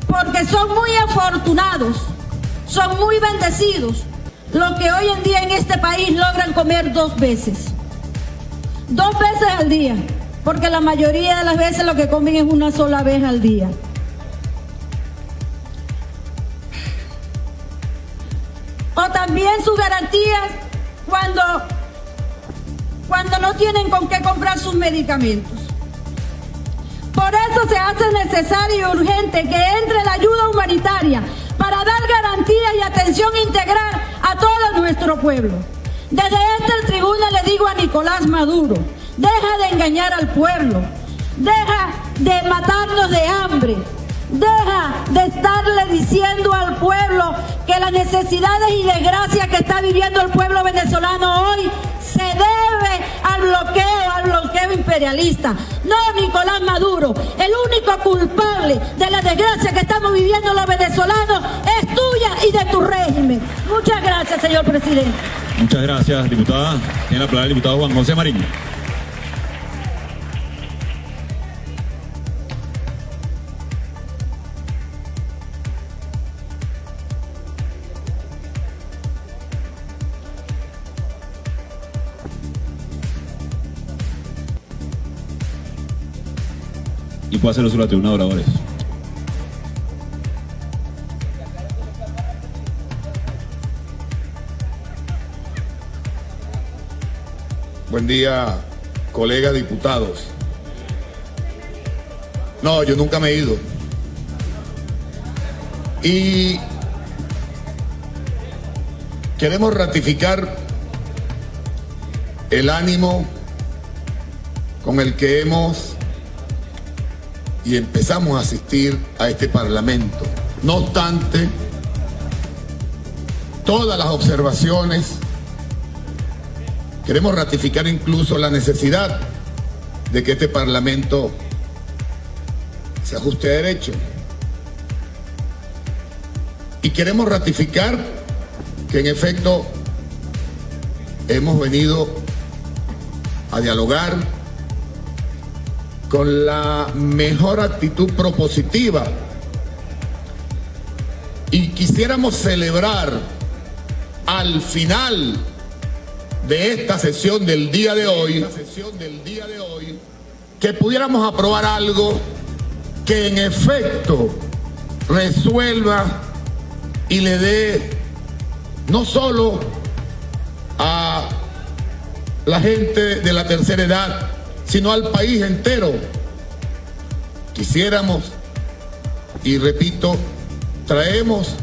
Porque son muy afortunados, son muy bendecidos, los que hoy en día en este país logran comer 2 veces. 2 veces al día, porque la mayoría de las veces lo que comen es una sola vez al día. O también sus garantías cuando no tienen con qué comprar sus medicamentos. Por eso se hace necesario y urgente que entre la ayuda humanitaria para dar garantía y atención integral a todo nuestro pueblo. Desde esta tribuna le digo a Nicolás Maduro, deja de engañar al pueblo, deja de matarnos de hambre, deja de estarle diciendo al pueblo que las necesidades y desgracias que está viviendo el pueblo venezolano hoy se debe al bloqueo imperialista. No, Nicolás Maduro, el único culpable de la desgracia que estamos viviendo los venezolanos es tuya y de tu régimen. Muchas gracias, señor presidente. Muchas gracias, diputada. Tiene la palabra el diputado Juan José Marín. Y puede hacerlo sobre la tribuna de oradores. Buen día, colegas diputados. No, yo nunca me he ido. Y queremos ratificar el ánimo con el que empezamos a asistir a este Parlamento. No obstante, todas las observaciones, queremos ratificar incluso la necesidad de que este Parlamento se ajuste a derecho. Y queremos ratificar que en efecto hemos venido a dialogar con la mejor actitud propositiva, y quisiéramos celebrar al final de esta sesión del día de hoy que pudiéramos aprobar algo que en efecto resuelva y le dé no solo a la gente de la tercera edad, sino al país entero. Quisiéramos, y repito, traemos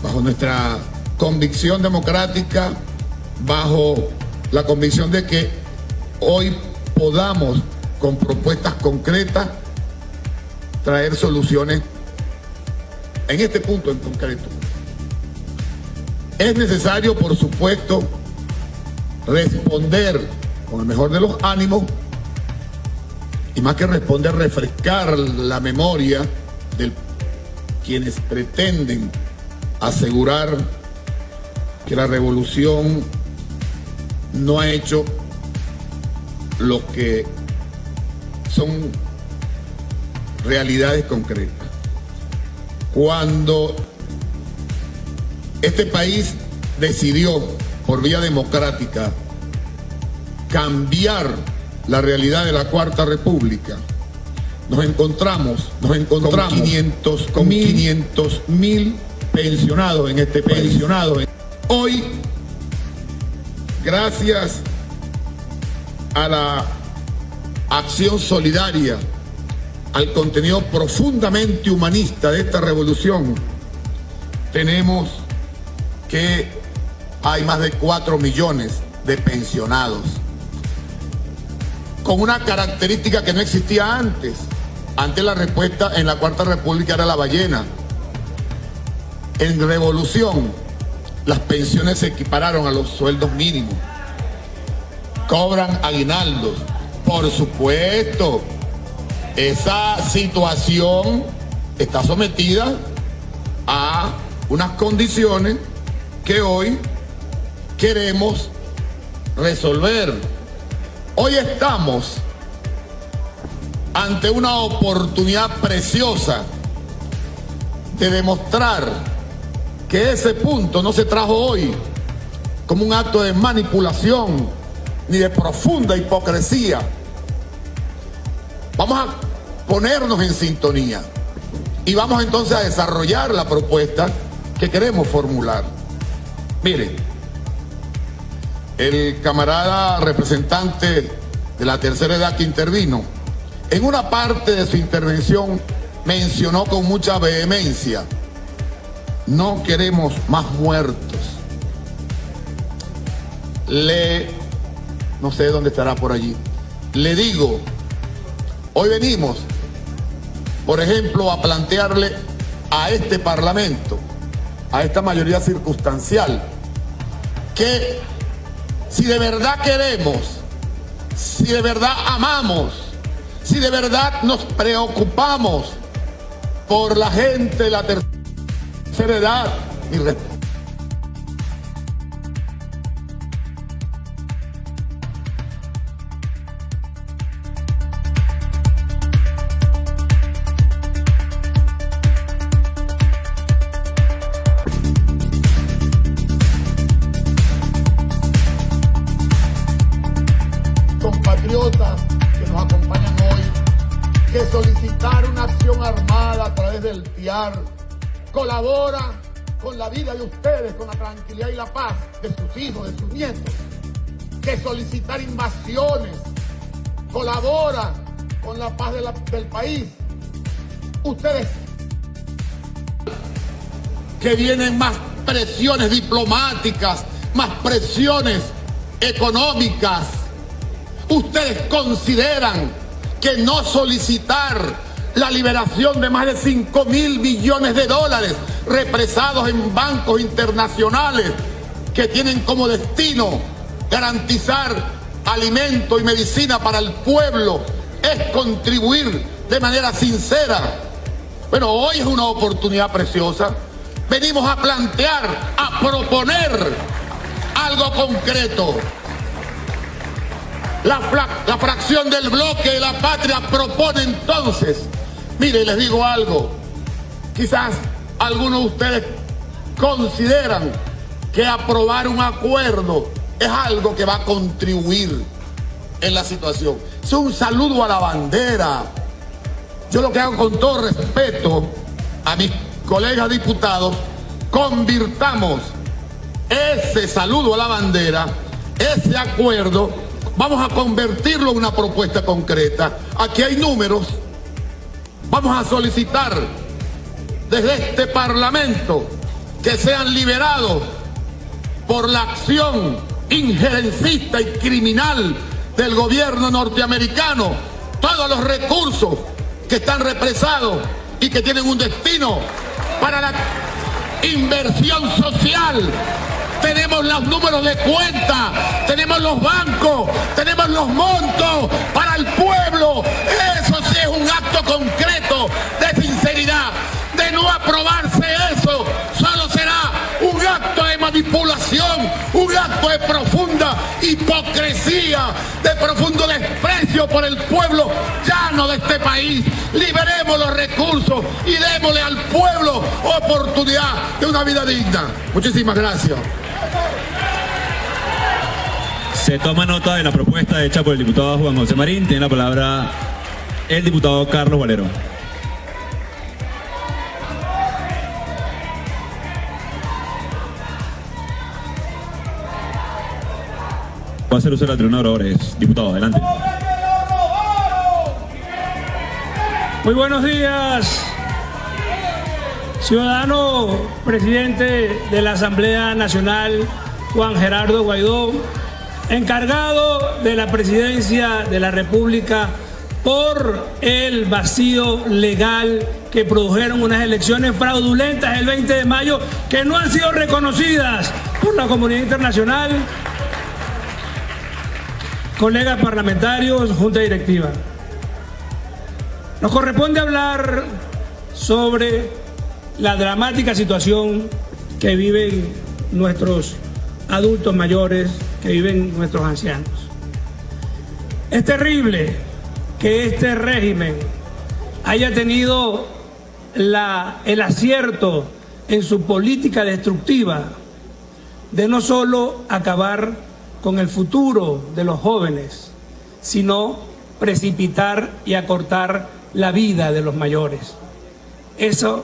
bajo nuestra convicción democrática, bajo la convicción de que hoy podamos, con propuestas concretas, traer soluciones en este punto en concreto. Es necesario, por supuesto, responder con el mejor de los ánimos, y más que responder, refrescar la memoria de quienes pretenden asegurar que la revolución no ha hecho lo que son realidades concretas. Cuando este país decidió, por vía democrática, cambiar la realidad de la Cuarta República, nos encontramos con 500.000 pensionados en este país. Hoy, gracias a la acción solidaria, al contenido profundamente humanista de esta revolución, tenemos que hay más de 4 millones de pensionados, con una característica que no existía antes. Antes la respuesta en la Cuarta República era la ballena. En revolución, las pensiones se equipararon a los sueldos mínimos. Cobran aguinaldos. Por supuesto, esa situación está sometida a unas condiciones que hoy queremos resolver. Hoy estamos ante una oportunidad preciosa de demostrar que ese punto no se trajo hoy como un acto de manipulación ni de profunda hipocresía. Vamos a ponernos en sintonía y vamos entonces a desarrollar la propuesta que queremos formular. Miren, el camarada representante de la tercera edad que intervino, en una parte de su intervención mencionó con mucha vehemencia: no queremos más muertos. No sé dónde estará por allí. Le digo, hoy venimos, por ejemplo, a plantearle a este Parlamento, a esta mayoría circunstancial, que si de verdad queremos, si de verdad amamos, si de verdad nos preocupamos por la gente de la tercera edad, compatriotas que nos acompañan hoy, que solicitar una acción armada a través del TIAR colabora con la vida de ustedes, con la tranquilidad y la paz de sus hijos, de sus nietos. Que solicitar invasiones colabora con la paz del país. Ustedes, que vienen más presiones diplomáticas, más presiones económicas, ustedes consideran que no solicitar la liberación de más de 5.000 millones de dólares represados en bancos internacionales que tienen como destino garantizar alimento y medicina para el pueblo es contribuir de manera sincera? Bueno, hoy es una oportunidad preciosa. Venimos a plantear, a proponer algo concreto. La fracción del Bloque de la Patria propone entonces, mire, les digo algo, quizás algunos de ustedes consideran que aprobar un acuerdo es algo que va a contribuir en la situación. Es un saludo a la bandera. Yo lo que hago, con todo respeto a mis colegas diputados, convirtamos ese saludo a la bandera, ese acuerdo, vamos a convertirlo en una propuesta concreta. Aquí hay números. Vamos a solicitar desde este Parlamento que sean liberados por la acción injerencista y criminal del gobierno norteamericano todos los recursos que están represados y que tienen un destino para la inversión social, tenemos los números de cuenta, tenemos los bancos, tenemos los montos para el pueblo. Eso sí es un acto concreto de sinceridad. De no aprobarse eso, solo será un acto de manipulación, un acto de profunda hipocresía, de profundo desprecio por el pueblo llano de este país. Liberemos los recursos y démosle al pueblo oportunidad de una vida digna. Muchísimas gracias. Se toma nota de la propuesta hecha por el diputado Juan José Marín. Tiene la palabra el diputado Carlos Valero. Va a hacer uso de la tribuna de oradores. Diputado, adelante. Muy buenos días, ciudadano presidente de la Asamblea Nacional, Juan Gerardo Guaidó, encargado de la presidencia de la República por el vacío legal que produjeron unas elecciones fraudulentas el 20 de mayo que no han sido reconocidas por la comunidad internacional. Colegas parlamentarios, Junta Directiva, nos corresponde hablar sobre la dramática situación que viven nuestros adultos mayores, que viven nuestros ancianos. Es terrible que este régimen haya tenido el acierto en su política destructiva de no solo acabar con el futuro de los jóvenes, sino precipitar y acortar la vida de los mayores. Eso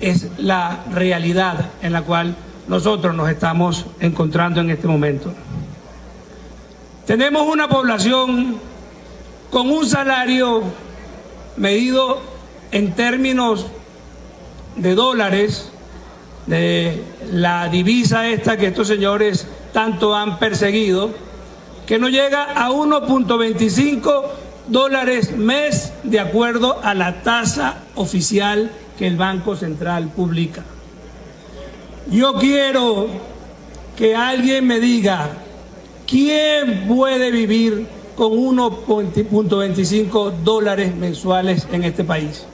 es la realidad en la cual nosotros nos estamos encontrando en este momento. Tenemos una población con un salario medido en términos de dólares, de la divisa esta que estos señores tanto han perseguido, que no llega a 1.25 dólares mes de acuerdo a la tasa oficial que el Banco Central publica. Yo quiero que alguien me diga quién puede vivir con 1.25 dólares mensuales en este país.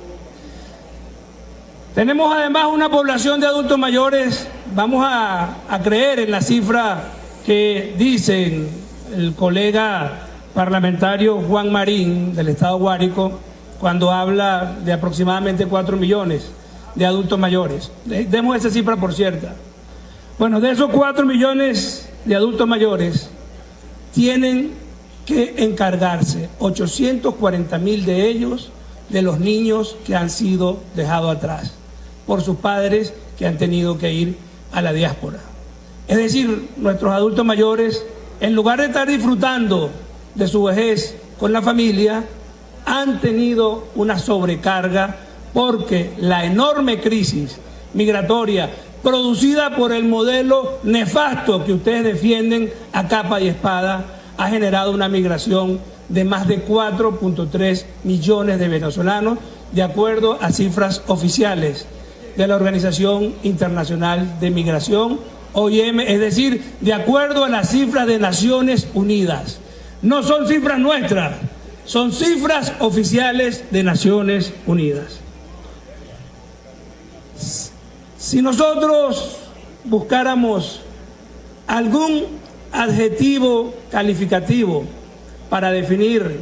Tenemos además una población de adultos mayores, vamos a creer en la cifra que dice el colega parlamentario Juan Marín del Estado Guárico cuando habla de aproximadamente 4 millones de adultos mayores. Demos esa cifra por cierta. Bueno, de esos 4 millones de adultos mayores tienen que encargarse 840.000 de ellos de los niños que han sido dejados atrás por sus padres que han tenido que ir a la diáspora. Es decir, nuestros adultos mayores, en lugar de estar disfrutando de su vejez con la familia, han tenido una sobrecarga porque la enorme crisis migratoria producida por el modelo nefasto que ustedes defienden a capa y espada ha generado una migración de más de 4.3 millones de venezolanos, de acuerdo a cifras oficiales de la Organización Internacional de Migración, OIM, es decir, de acuerdo a las cifras de Naciones Unidas. No son cifras nuestras, son cifras oficiales de Naciones Unidas. Si nosotros buscáramos algún adjetivo calificativo para definir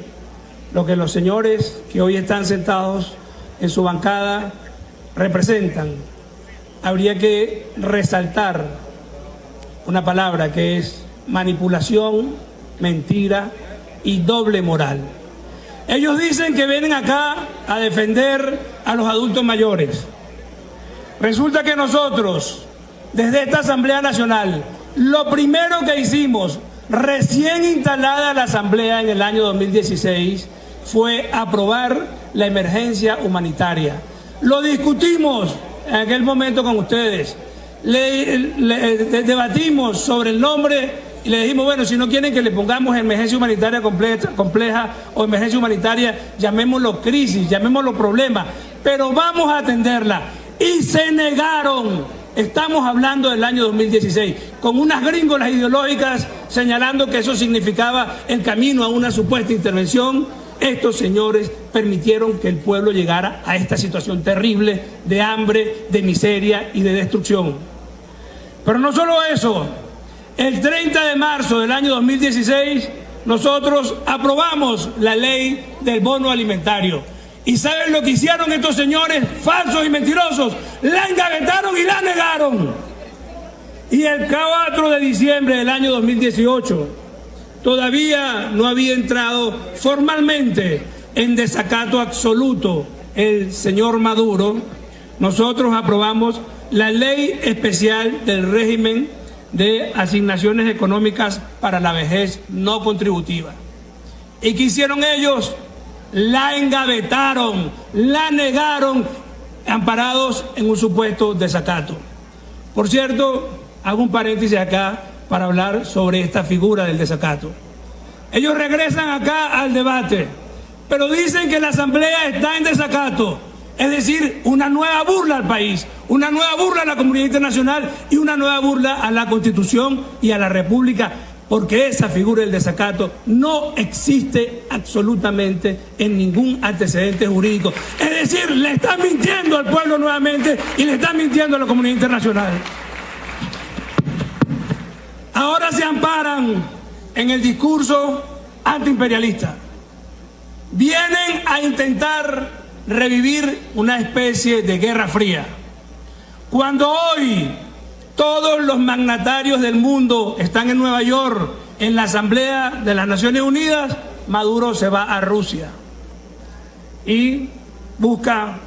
lo que los señores que hoy están sentados en su bancada representan, habría que resaltar una palabra que es manipulación, mentira y doble moral. Ellos dicen que vienen acá a defender a los adultos mayores. Resulta que nosotros, desde esta Asamblea Nacional, lo primero que hicimos, recién instalada la Asamblea en el año 2016, fue aprobar la emergencia humanitaria. Lo discutimos en aquel momento con ustedes, debatimos sobre el nombre y le dijimos, bueno, si no quieren que le pongamos emergencia humanitaria compleja o emergencia humanitaria, llamémoslo crisis, llamémoslo problema, pero vamos a atenderla. Y se negaron Estamos hablando del año 2016, con unas gringolas ideológicas señalando que eso significaba el camino a una supuesta intervención. Estos señores permitieron que el pueblo llegara a esta situación terrible de hambre, de miseria y de destrucción. Pero no solo eso, el 30 de marzo del año 2016 nosotros aprobamos la ley del bono alimentario. ¿Y saben lo que hicieron estos señores falsos y mentirosos? La engavetaron y la negaron. Y el 4 de diciembre del año 2018 todavía no había entrado formalmente en desacato absoluto el señor Maduro. Nosotros aprobamos la ley especial del régimen de asignaciones económicas para la vejez no contributiva. ¿Y qué hicieron ellos? La engavetaron, la negaron, amparados en un supuesto desacato. Por cierto, hago un paréntesis acá para hablar sobre esta figura del desacato. Ellos regresan acá al debate, pero dicen que la Asamblea está en desacato, es decir, una nueva burla al país, una nueva burla a la comunidad internacional y una nueva burla a la Constitución y a la República, porque esa figura del desacato no existe absolutamente en ningún antecedente jurídico. Es decir, le están mintiendo al pueblo nuevamente y le están mintiendo a la comunidad internacional. Ahora se amparan en el discurso antiimperialista. Vienen a intentar revivir una especie de guerra fría. Cuando hoy todos los magnatarios del mundo están en Nueva York, en la Asamblea de las Naciones Unidas, Maduro se va a Rusia y busca,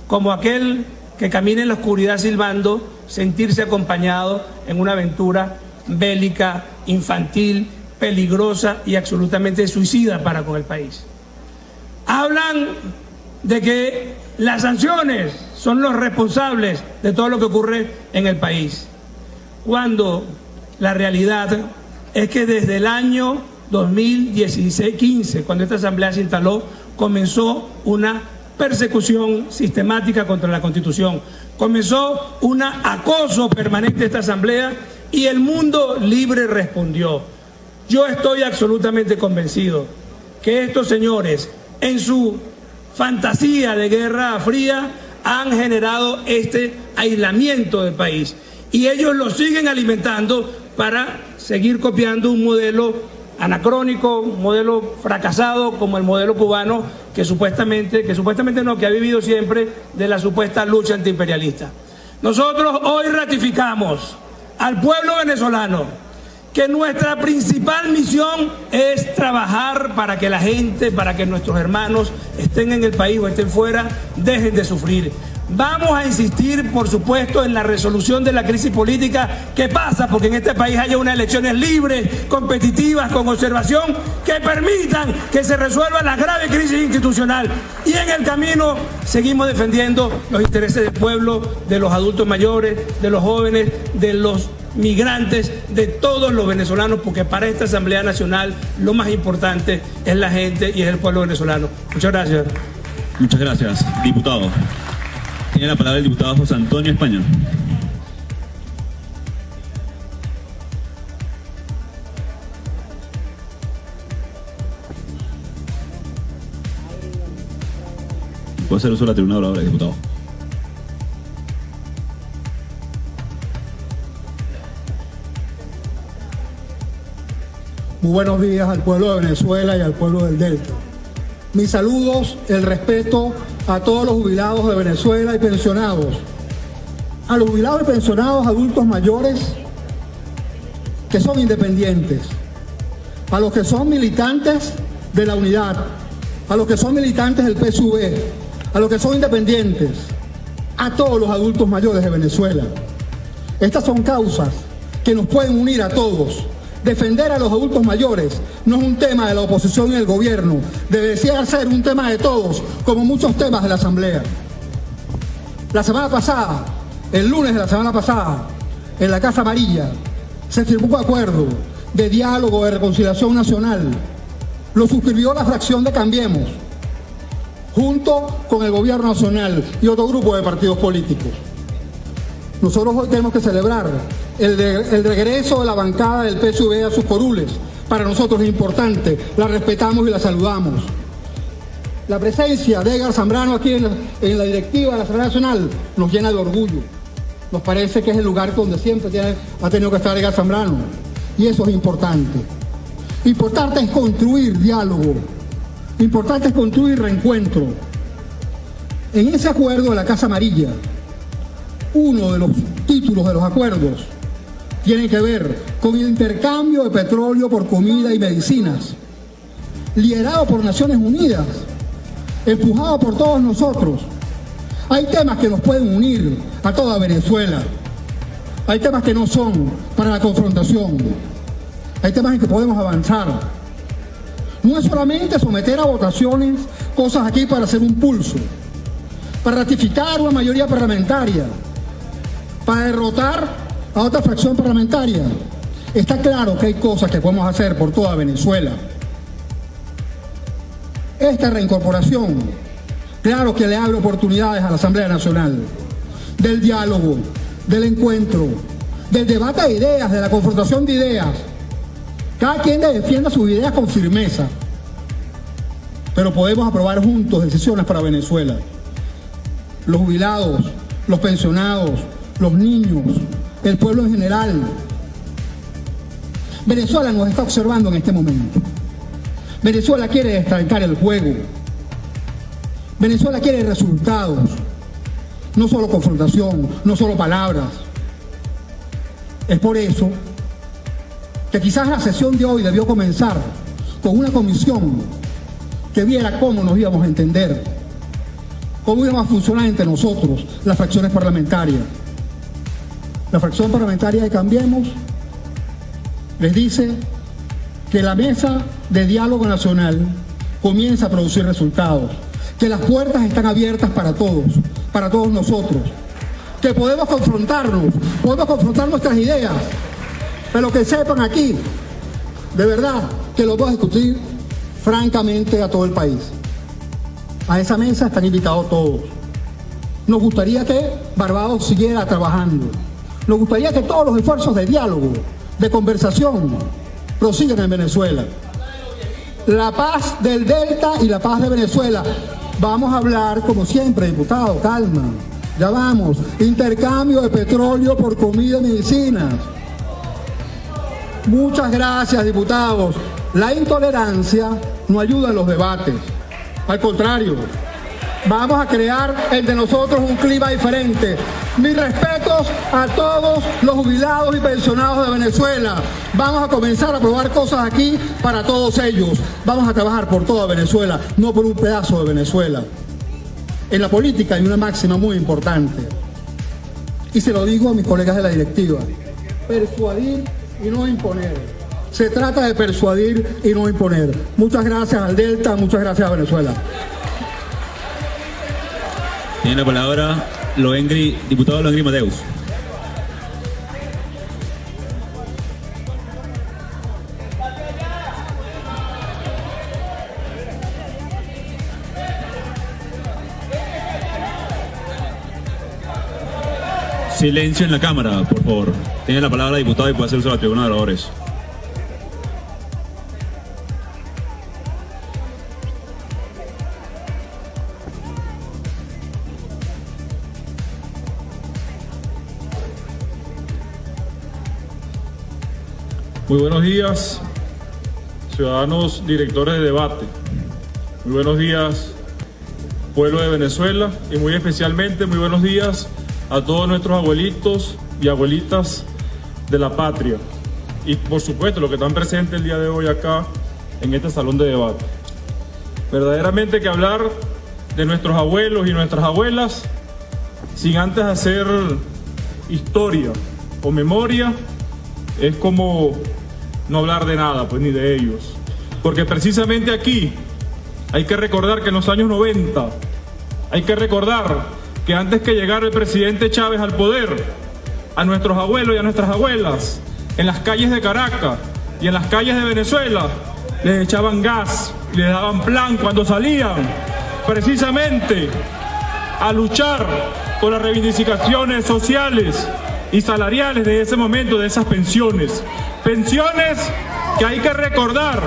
como aquel que camina en la oscuridad silbando, sentirse acompañado en una aventura bélica, infantil, peligrosa y absolutamente suicida para con el país. Hablan de que las sanciones son los responsables de todo lo que ocurre en el país, cuando la realidad es que desde el año 2016-15, cuando esta asamblea se instaló, comenzó una persecución sistemática contra la Constitución, comenzó un acoso permanente de esta asamblea y el mundo libre respondió. Yo estoy absolutamente convencido que estos señores, en su fantasía de guerra fría, han generado este aislamiento del país y ellos lo siguen alimentando para seguir copiando un modelo anacrónico, un modelo fracasado como el modelo cubano que ha vivido siempre de la supuesta lucha antiimperialista. Nosotros hoy ratificamos al pueblo venezolano que nuestra principal misión es trabajar para que la gente, para que nuestros hermanos estén en el país o estén fuera, dejen de sufrir. Vamos a insistir, por supuesto, en la resolución de la crisis política que pasa porque en este país haya unas elecciones libres, competitivas, con observación, que permitan que se resuelva la grave crisis institucional. Y en el camino seguimos defendiendo los intereses del pueblo, de los adultos mayores, de los jóvenes, de los migrantes, de todos los venezolanos, porque para esta Asamblea Nacional lo más importante es la gente y es el pueblo venezolano. Muchas gracias. Muchas gracias, diputado. Tiene la palabra el diputado José Antonio Español. Puede hacer uso de la tribuna de oradores, diputado. Muy buenos días al pueblo de Venezuela y al pueblo del Delta. Mis saludos, el respeto a todos los jubilados de Venezuela y pensionados. A los jubilados y pensionados adultos mayores que son independientes. A los que son militantes de la unidad. A los que son militantes del PSUV. A los que son independientes. A todos los adultos mayores de Venezuela. Estas son causas que nos pueden unir a todos. Defender a los adultos mayores no es un tema de la oposición y el gobierno, debería ser un tema de todos, como muchos temas de la Asamblea. La semana pasada, el lunes de la semana pasada, en la Casa Amarilla, se firmó un acuerdo de diálogo, de reconciliación nacional. Lo suscribió la fracción de Cambiemos, junto con el gobierno nacional y otro grupo de partidos políticos. nosotros hoy tenemos que celebrar el regreso de la bancada del PSV a sus curules. Para nosotros es importante, la respetamos y la saludamos. La presencia de Edgar Zambrano aquí en la directiva de la Asamblea Nacional nos llena de orgullo. Nos parece que es el lugar donde siempre ha tenido que estar Edgar Zambrano. Y eso es importante. Importante es construir diálogo. Importante es construir reencuentro. En ese acuerdo de la Casa Amarilla, uno de los títulos de los acuerdos tiene que ver con el intercambio de petróleo por comida y medicinas, liderado por Naciones Unidas, empujado por todos nosotros. Hay temas que nos pueden unir a toda Venezuela. Hay temas que no son para la confrontación. Hay temas en que podemos avanzar. No es solamente someter a votaciones cosas aquí para hacer un pulso, para ratificar una mayoría parlamentaria, para derrotar a otra fracción parlamentaria. Está claro que hay cosas que podemos hacer por toda Venezuela. Esta reincorporación, claro que le abre oportunidades a la Asamblea Nacional, del diálogo, del encuentro, del debate de ideas, de la confrontación de ideas. Cada quien defienda sus ideas con firmeza, pero podemos aprobar juntos decisiones para Venezuela. Los jubilados, los pensionados, los niños, el pueblo en general. Venezuela nos está observando en este momento. Venezuela quiere estancar el juego. Venezuela quiere resultados, no solo confrontación, no solo palabras. Es por eso que quizás la sesión de hoy debió comenzar con una comisión que viera cómo nos íbamos a entender, cómo íbamos a funcionar entre nosotros, las fracciones parlamentarias. La fracción parlamentaria de Cambiemos les dice que la mesa de diálogo nacional comienza a producir resultados, que las puertas están abiertas para todos nosotros, que podemos confrontar nuestras ideas, pero que sepan aquí, de verdad, que lo vamos a discutir francamente a todo el país. A esa mesa están invitados todos. Nos gustaría que Barbados siguiera trabajando. Nos gustaría que todos los esfuerzos de diálogo, de conversación, prosigan en Venezuela. La paz del Delta y la paz de Venezuela. Vamos a hablar, como siempre, diputado, calma. Ya vamos. Intercambio de petróleo por comida y medicinas. Muchas gracias, diputados. La intolerancia no ayuda en los debates. Al contrario, vamos a crear entre nosotros un clima diferente. Mis respetos a todos los jubilados y pensionados de Venezuela. Vamos a comenzar a probar cosas aquí para todos ellos. Vamos a trabajar por toda Venezuela, no por un pedazo de Venezuela. En la política hay una máxima muy importante. Y se lo digo a mis colegas de la directiva. Persuadir y no imponer. Se trata de persuadir y no imponer. Muchas gracias al Delta, muchas gracias a Venezuela. Tiene la palabra diputado Loengri Mateus. Silencio en la Cámara, por favor. Tiene la palabra diputado y puede hacer uso de la tribuna de oradores. Muy buenos días, ciudadanos directores de debate. Muy buenos días, pueblo de Venezuela, y muy especialmente muy buenos días a todos nuestros abuelitos y abuelitas de la patria. Y por supuesto, los que están presentes el día de hoy acá en este salón de debate. Verdaderamente que hablar de nuestros abuelos y nuestras abuelas sin antes hacer historia o memoria es como no hablar de nada, pues ni de ellos. Porque precisamente aquí hay que recordar que en los años 90, hay que recordar que antes que llegara el presidente Chávez al poder, a nuestros abuelos y a nuestras abuelas, en las calles de Caracas y en las calles de Venezuela, les echaban gas y les daban plan cuando salían, precisamente a luchar por las reivindicaciones sociales y salariales de ese momento, de esas pensiones. Pensiones que hay que recordar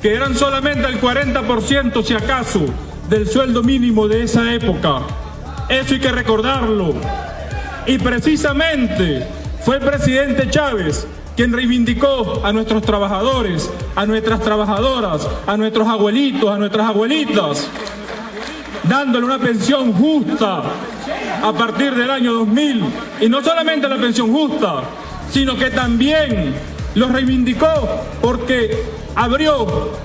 que eran solamente el 40%, si acaso, del sueldo mínimo de esa época. Eso hay que recordarlo. Y precisamente fue el presidente Chávez quien reivindicó a nuestros trabajadores, a nuestras trabajadoras, a nuestros abuelitos, a nuestras abuelitas, dándole una pensión justa a partir del año 2000. Y no solamente la pensión justa, sino que también los reivindicó porque abrió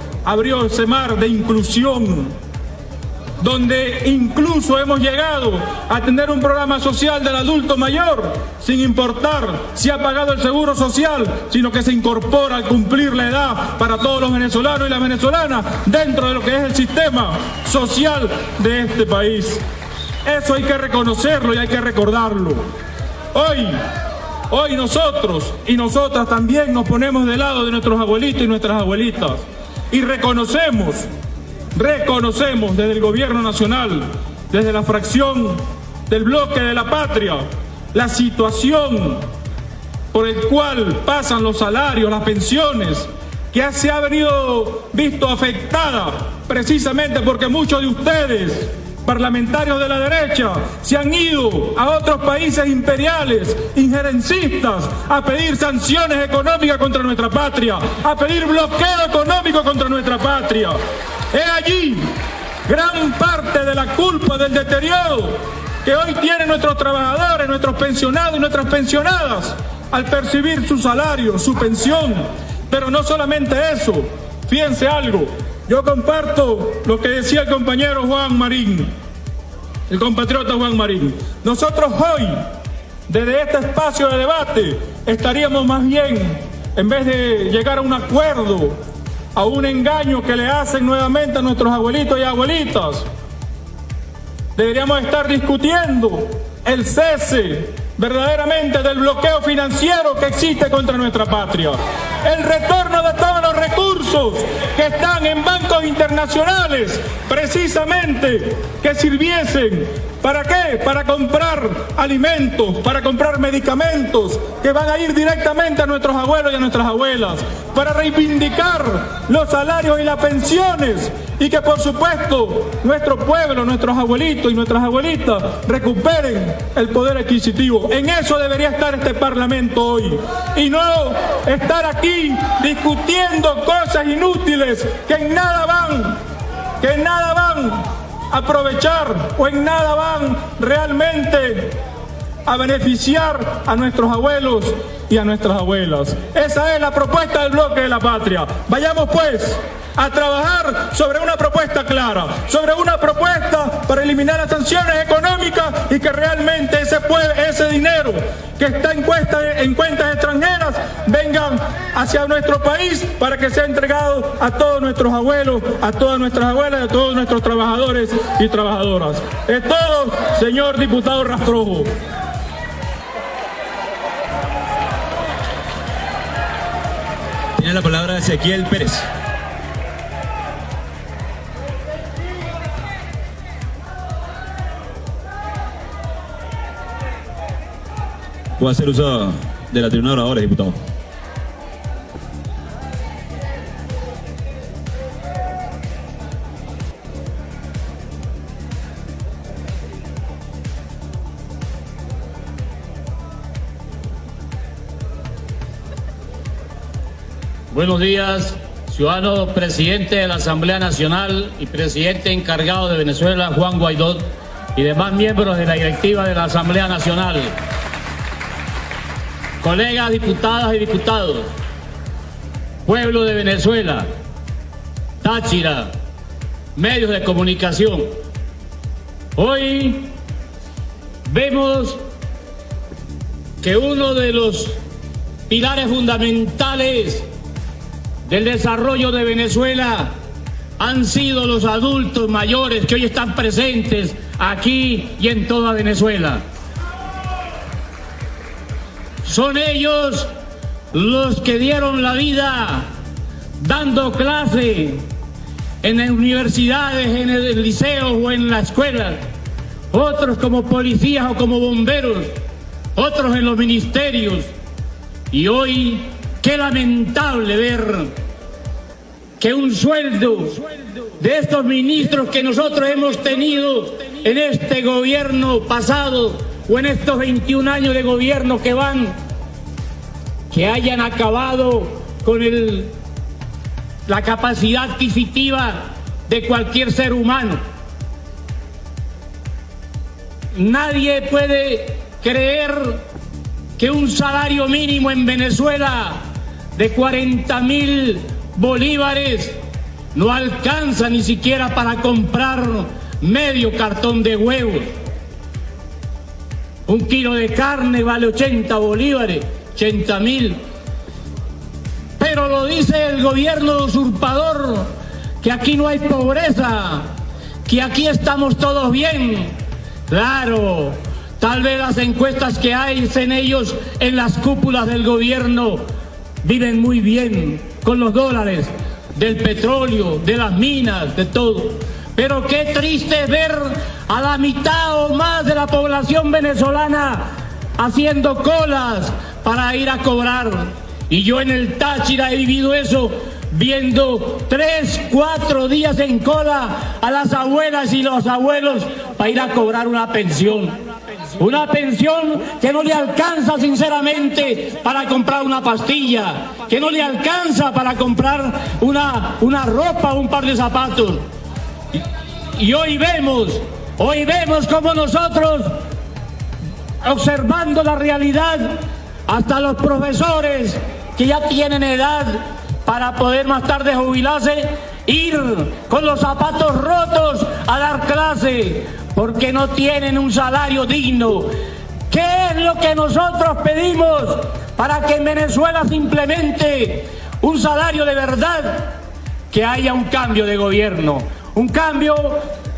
ese mar de inclusión, donde incluso hemos llegado a tener un programa social del adulto mayor, sin importar si ha pagado el seguro social, sino que se incorpora al cumplir la edad para todos los venezolanos y las venezolanas dentro de lo que es el sistema social de este país. Eso hay que reconocerlo y hay que recordarlo. Hoy nosotros y nosotras también nos ponemos del lado de nuestros abuelitos y nuestras abuelitas y reconocemos desde el gobierno nacional, desde la fracción del bloque de la patria, la situación por el cual pasan los salarios, las pensiones, que se ha venido visto afectada precisamente porque muchos de ustedes, parlamentarios de la derecha, se han ido a otros países imperiales, injerencistas, a pedir sanciones económicas contra nuestra patria, a pedir bloqueo económico contra nuestra patria. He allí gran parte de la culpa del deterioro que hoy tienen nuestros trabajadores, nuestros pensionados y nuestras pensionadas al percibir su salario, su pensión. Pero no solamente eso, fíjense algo, yo comparto lo que decía el compañero Juan Marín, el compatriota Juan Marín. Nosotros hoy, desde este espacio de debate, estaríamos más bien, en vez de llegar a un acuerdo, a un engaño que le hacen nuevamente a nuestros abuelitos y abuelitas, deberíamos estar discutiendo el cese verdaderamente del bloqueo financiero que existe contra nuestra patria, el retorno de todos los recursos que están en bancos internacionales, precisamente que sirviesen, ¿para qué? Para comprar alimentos, para comprar medicamentos que van a ir directamente a nuestros abuelos y a nuestras abuelas, para reivindicar los salarios y las pensiones, y que por supuesto nuestro pueblo, nuestros abuelitos y nuestras abuelitas recuperen el poder adquisitivo. En eso debería estar este Parlamento hoy, y no estar aquí discutiendo cosas inútiles que en nada van a aprovechar o en nada van realmente a beneficiar a nuestros abuelos y a nuestras abuelas. Esa es la propuesta del bloque de la patria. Vayamos pues a trabajar sobre una propuesta clara, sobre una propuesta para eliminar las sanciones económicas y que realmente ese dinero que está en cuentas extranjeras vengan hacia nuestro país para que sea entregado a todos nuestros abuelos, a todas nuestras abuelas y a todos nuestros trabajadores y trabajadoras. Es todo, señor diputado Rastrojo. Tiene la palabra Ezequiel Pérez. Puede hacer uso de la tribuna de oradores, diputado. Buenos días, ciudadano presidente de la Asamblea Nacional y presidente encargado de Venezuela, Juan Guaidó, y demás miembros de la directiva de la Asamblea Nacional. Colegas diputadas y diputados, pueblo de Venezuela, Táchira, medios de comunicación. Hoy vemos que uno de los pilares fundamentales del desarrollo de Venezuela han sido los adultos mayores que hoy están presentes aquí y en toda Venezuela. Son ellos los que dieron la vida dando clase en universidades, en el liceo o en la escuela. otros como policías o como bomberos, otros en los ministerios. Y hoy, qué lamentable ver que un sueldo de estos ministros que nosotros hemos tenido en este gobierno pasado o en estos 21 años de gobierno que van, que hayan acabado con la capacidad adquisitiva de cualquier ser humano. Nadie puede creer que un salario mínimo en Venezuela de 40.000 bolívares no alcanza ni siquiera para comprar medio cartón de huevos. Un kilo de carne vale 80 bolívares, 80.000. Pero lo dice el gobierno usurpador, que aquí no hay pobreza, que aquí estamos todos bien. Claro, tal vez las encuestas que hacen ellos en las cúpulas del gobierno viven muy bien con los dólares del petróleo, de las minas, de todo. Pero qué triste es ver a la mitad o más de la población venezolana haciendo colas para ir a cobrar. Y yo en el Táchira he vivido eso, viendo 3, 4 días en cola a las abuelas y los abuelos para ir a cobrar una pensión. Una pensión que no le alcanza sinceramente para comprar una pastilla, que no le alcanza para comprar una ropa o un par de zapatos. Y hoy vemos como nosotros, observando la realidad, hasta los profesores que ya tienen edad para poder más tarde jubilarse, ir con los zapatos rotos a dar clase, porque no tienen un salario digno. ¿Qué es lo que nosotros pedimos para que en Venezuela se implemente un salario de verdad? Que haya un cambio de gobierno, un cambio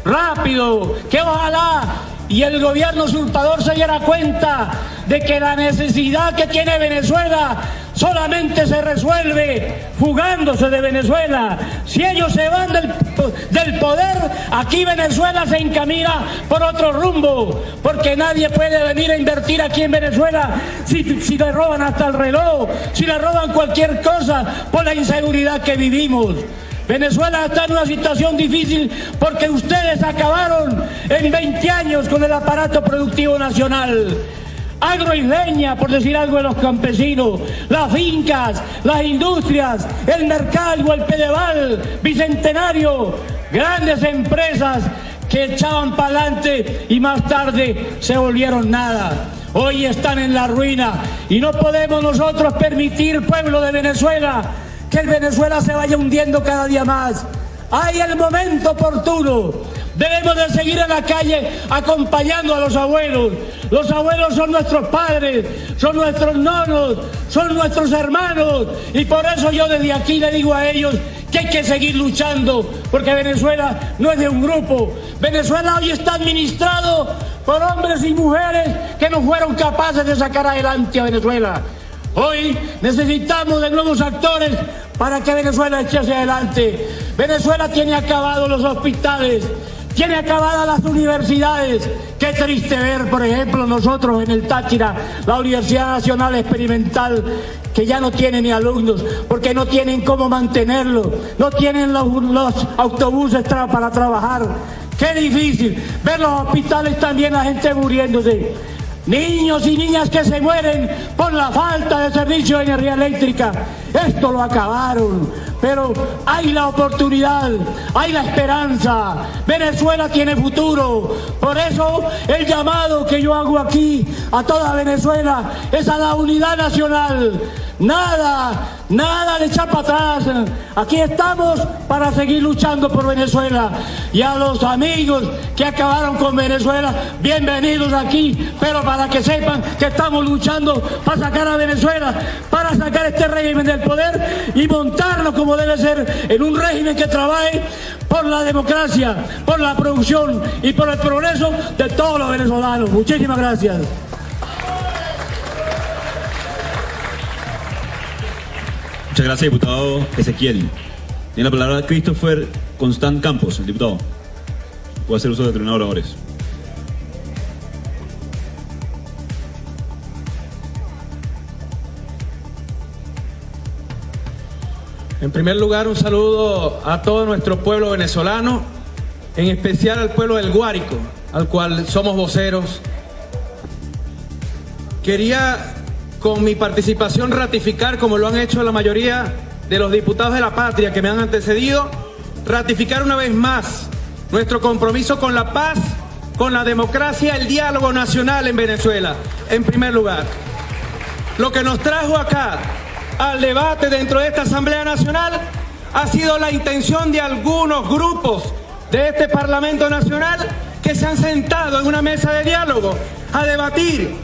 rápido, que ojalá y el gobierno usurpador se diera cuenta de que la necesidad que tiene Venezuela solamente se resuelve fugándose de Venezuela. Si ellos se van del poder, aquí Venezuela se encamina por otro rumbo, porque nadie puede venir a invertir aquí en Venezuela si le roban hasta el reloj, si le roban cualquier cosa por la inseguridad que vivimos. Venezuela está en una situación difícil porque ustedes acabaron en 20 años con el aparato productivo nacional. Agro y leña, por decir algo, de los campesinos, las fincas, las industrias, el Mercalgo, el Pedeval, Bicentenario, grandes empresas que echaban para adelante y más tarde se volvieron nada. Hoy están en la ruina y no podemos nosotros permitir, pueblo de Venezuela, que el Venezuela se vaya hundiendo cada día más. Hay el momento oportuno. Debemos de seguir en la calle acompañando a los abuelos. Los abuelos son nuestros padres, son nuestros nonos, son nuestros hermanos. Y por eso yo desde aquí le digo a ellos que hay que seguir luchando, porque Venezuela no es de un grupo. Venezuela hoy está administrado por hombres y mujeres que no fueron capaces de sacar adelante a Venezuela. Hoy necesitamos de nuevos actores para que Venezuela eche hacia adelante. Venezuela tiene acabados los hospitales, tiene acabadas las universidades. Qué triste ver, por ejemplo, nosotros en el Táchira, la Universidad Nacional Experimental, que ya no tiene ni alumnos, porque no tienen cómo mantenerlo, no tienen los autobuses para trabajar. Qué difícil ver los hospitales también, la gente muriéndose. Niños y niñas que se mueren por la falta de servicio de energía eléctrica. Esto lo acabaron, pero hay la oportunidad, hay la esperanza. Venezuela tiene futuro. Por eso el llamado que yo hago aquí a toda Venezuela es a la unidad nacional. Nada de echar para atrás. Aquí estamos para seguir luchando por Venezuela. Y a los amigos que acabaron con Venezuela, bienvenidos aquí, pero para que sepan que estamos luchando para sacar a Venezuela, para sacar este régimen del poder y montarlo como debe ser, en un régimen que trabaje por la democracia, por la producción y por el progreso de todos los venezolanos. Muchísimas gracias. Muchas gracias, diputado Ezequiel. Tiene la palabra Christopher Constant Campos, el diputado. Puede hacer uso de determinados oradores. En primer lugar, un saludo a todo nuestro pueblo venezolano, en especial al pueblo del Guárico, al cual somos voceros. Quería, con mi participación, ratificar, como lo han hecho la mayoría de los diputados de la patria que me han antecedido, ratificar una vez más nuestro compromiso con la paz, con la democracia, el diálogo nacional en Venezuela. En primer lugar, lo que nos trajo acá al debate dentro de esta Asamblea Nacional ha sido la intención de algunos grupos de este Parlamento Nacional que se han sentado en una mesa de diálogo a debatir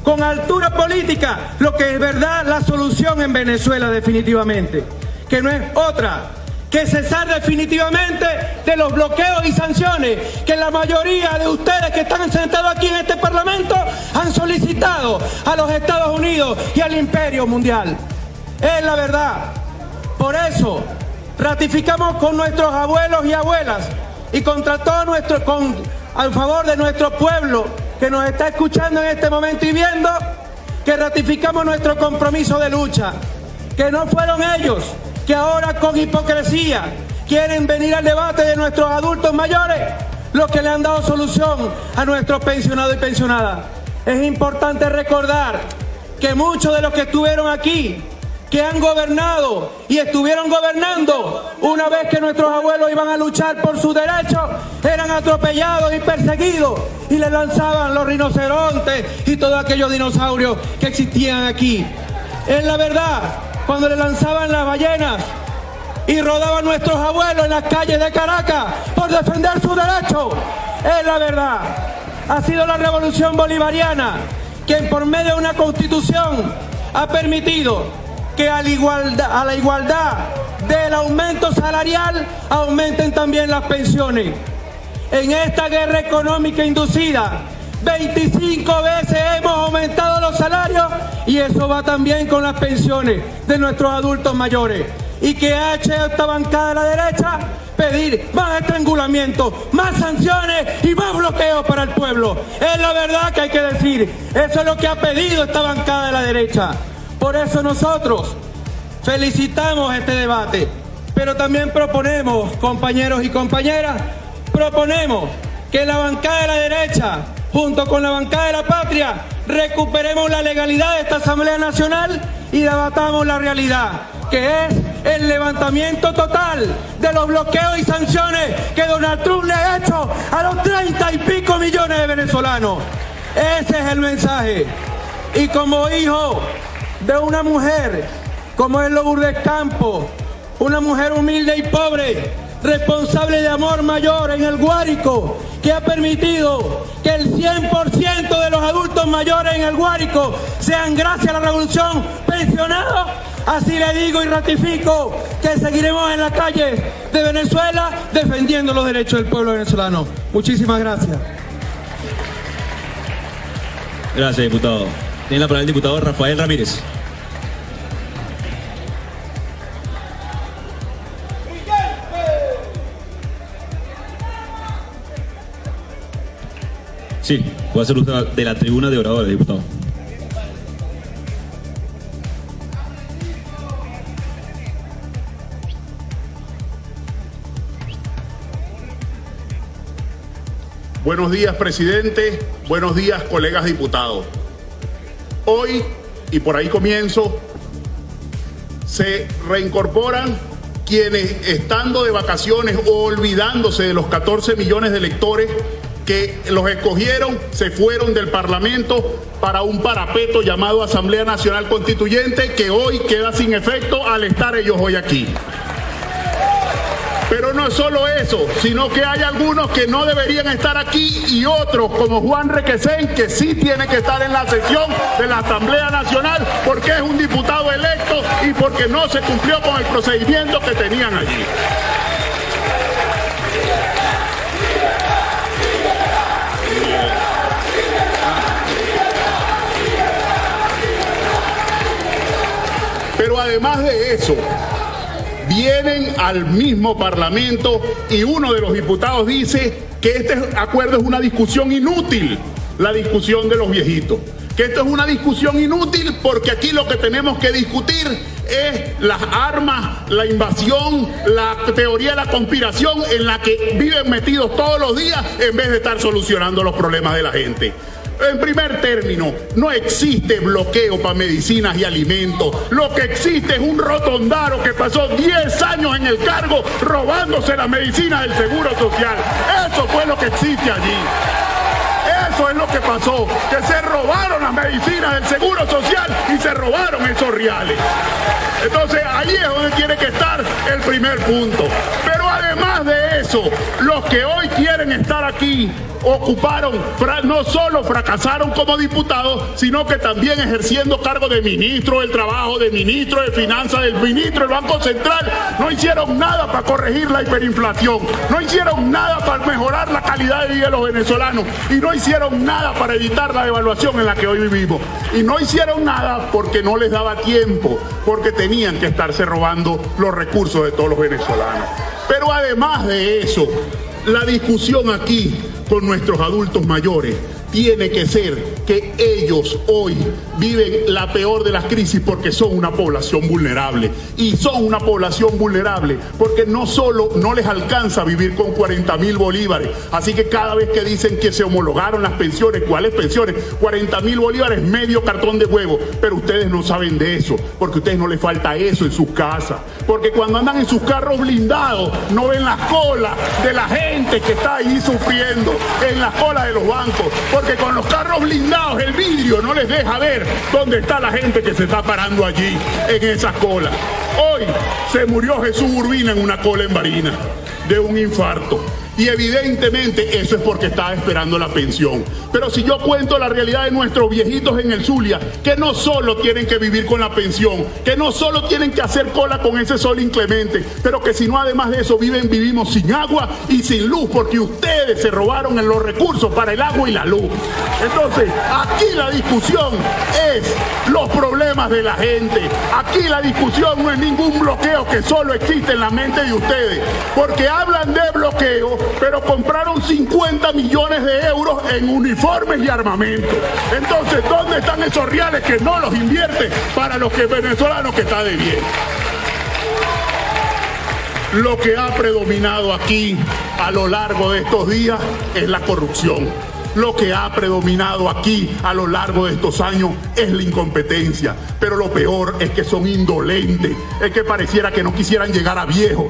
con altura política lo que es verdad la solución en Venezuela definitivamente, que no es otra que cesar definitivamente de los bloqueos y sanciones que la mayoría de ustedes que están sentados aquí en este Parlamento han solicitado a los Estados Unidos y al imperio mundial. Es la verdad. Por eso ratificamos con nuestros abuelos y abuelas y contra todo al favor de nuestro pueblo que nos está escuchando en este momento y viendo, que ratificamos nuestro compromiso de lucha, que no fueron ellos que ahora con hipocresía quieren venir al debate de nuestros adultos mayores los que le han dado solución a nuestros pensionados y pensionadas. Es importante recordar que muchos de los que estuvieron aquí, que han gobernado y estuvieron gobernando una vez que nuestros abuelos iban a luchar por sus derechos, eran atropellados y perseguidos y les lanzaban los rinocerontes y todos aquellos dinosaurios que existían aquí. Es la verdad, cuando le lanzaban las ballenas y rodaban nuestros abuelos en las calles de Caracas por defender sus derechos. Es la verdad. Ha sido la revolución bolivariana quien por medio de una constitución ha permitido que a la igualdad del aumento salarial aumenten también las pensiones. En esta guerra económica inducida, 25 veces hemos aumentado los salarios y eso va también con las pensiones de nuestros adultos mayores. Y que ha hecho esta bancada de la derecha pedir más estrangulamiento, más sanciones y más bloqueos para el pueblo. Es la verdad que hay que decir. Eso es lo que ha pedido esta bancada de la derecha. Por eso nosotros felicitamos este debate, pero también proponemos, compañeros y compañeras, proponemos que la bancada de la derecha, junto con la bancada de la patria, recuperemos la legalidad de esta Asamblea Nacional y debatamos la realidad, que es el levantamiento total de los bloqueos y sanciones que Donald Trump le ha hecho a los 30 y pico millones de venezolanos. Ese es el mensaje. Y como hijo de una mujer, como es Lourdes Campos, una mujer humilde y pobre, responsable de Amor Mayor en el Guárico, que ha permitido que el 100% de los adultos mayores en el Guárico sean, gracias a la revolución, pensionados. Así le digo y ratifico que seguiremos en las calles de Venezuela defendiendo los derechos del pueblo venezolano. Muchísimas gracias. Gracias, diputado. Tiene la palabra el diputado Rafael Ramírez. Sí, puede hacer uso de la tribuna de oradores, diputado. Buenos días, presidente. Buenos días, colegas diputados. Hoy, y por ahí comienzo, se reincorporan quienes, estando de vacaciones o olvidándose de los 14 millones de electores que los escogieron, se fueron del Parlamento para un parapeto llamado Asamblea Nacional Constituyente, que hoy queda sin efecto al estar ellos hoy aquí. Pero no es solo eso, sino que hay algunos que no deberían estar aquí y otros, como Juan Requesén, que sí tiene que estar en la sesión de la Asamblea Nacional porque es un diputado electo y porque no se cumplió con el procedimiento que tenían allí. Pero además de eso, vienen al mismo Parlamento y uno de los diputados dice que este acuerdo es una discusión inútil, la discusión de los viejitos. Que esto es una discusión inútil porque aquí lo que tenemos que discutir es las armas, la invasión, la teoría de la conspiración en la que viven metidos todos los días en vez de estar solucionando los problemas de la gente. En primer término, no existe bloqueo para medicinas y alimentos. Lo que existe es un rotondaro que pasó 10 años en el cargo robándose las medicinas del Seguro Social. Eso fue lo que existe allí. Eso es lo que pasó, que se robaron las medicinas del Seguro Social y se robaron esos reales. Entonces ahí es donde tiene que estar el primer punto. Pero además de eso, los que hoy quieren estar aquí no solo fracasaron como diputados, sino que también ejerciendo cargo de ministro del Trabajo, de ministro de Finanzas, del ministro del Banco Central, no hicieron nada para corregir la hiperinflación, no hicieron nada para mejorar la calidad de vida de los venezolanos y no hicieron nada para evitar la devaluación en la que hoy vivimos. Y no hicieron nada porque no les daba tiempo, porque tenían que estarse robando los recursos de todos los venezolanos. Pero además de eso, la discusión aquí con nuestros adultos mayores tiene que ser que ellos hoy viven la peor de las crisis porque son una población vulnerable. Y son una población vulnerable porque no solo no les alcanza vivir con 40.000 bolívares. Así que cada vez que dicen que se homologaron las pensiones, ¿cuáles pensiones? 40.000 bolívares, medio cartón de huevo. Pero ustedes no saben de eso, porque a ustedes no les falta eso en sus casas. Porque cuando andan en sus carros blindados, no ven las colas de la gente que está ahí sufriendo, en las colas de los bancos. Porque con los carros blindados el vidrio no les deja ver dónde está la gente que se está parando allí en esas colas. Hoy se murió Jesús Urbina en una cola en Barinas de un infarto. Y evidentemente eso es porque estaba esperando la pensión. Pero si yo cuento la realidad de nuestros viejitos en el Zulia, que no solo tienen que vivir con la pensión, que no solo tienen que hacer cola con ese sol inclemente, pero que si no además de eso vivimos sin agua y sin luz, porque ustedes se robaron en los recursos para el agua y la luz. Entonces, aquí la discusión es los problemas de la gente. Aquí la discusión no es ningún bloqueo que solo existe en la mente de ustedes, porque hablan de bloqueo, pero compraron 50 millones de euros en uniformes y armamento. Entonces, ¿dónde están esos reales que no los invierten para los venezolanos que está debiendo? Lo que ha predominado aquí a lo largo de estos días es la corrupción. Lo que ha predominado aquí a lo largo de estos años es la incompetencia. Pero lo peor es que son indolentes, es que pareciera que no quisieran llegar a viejos.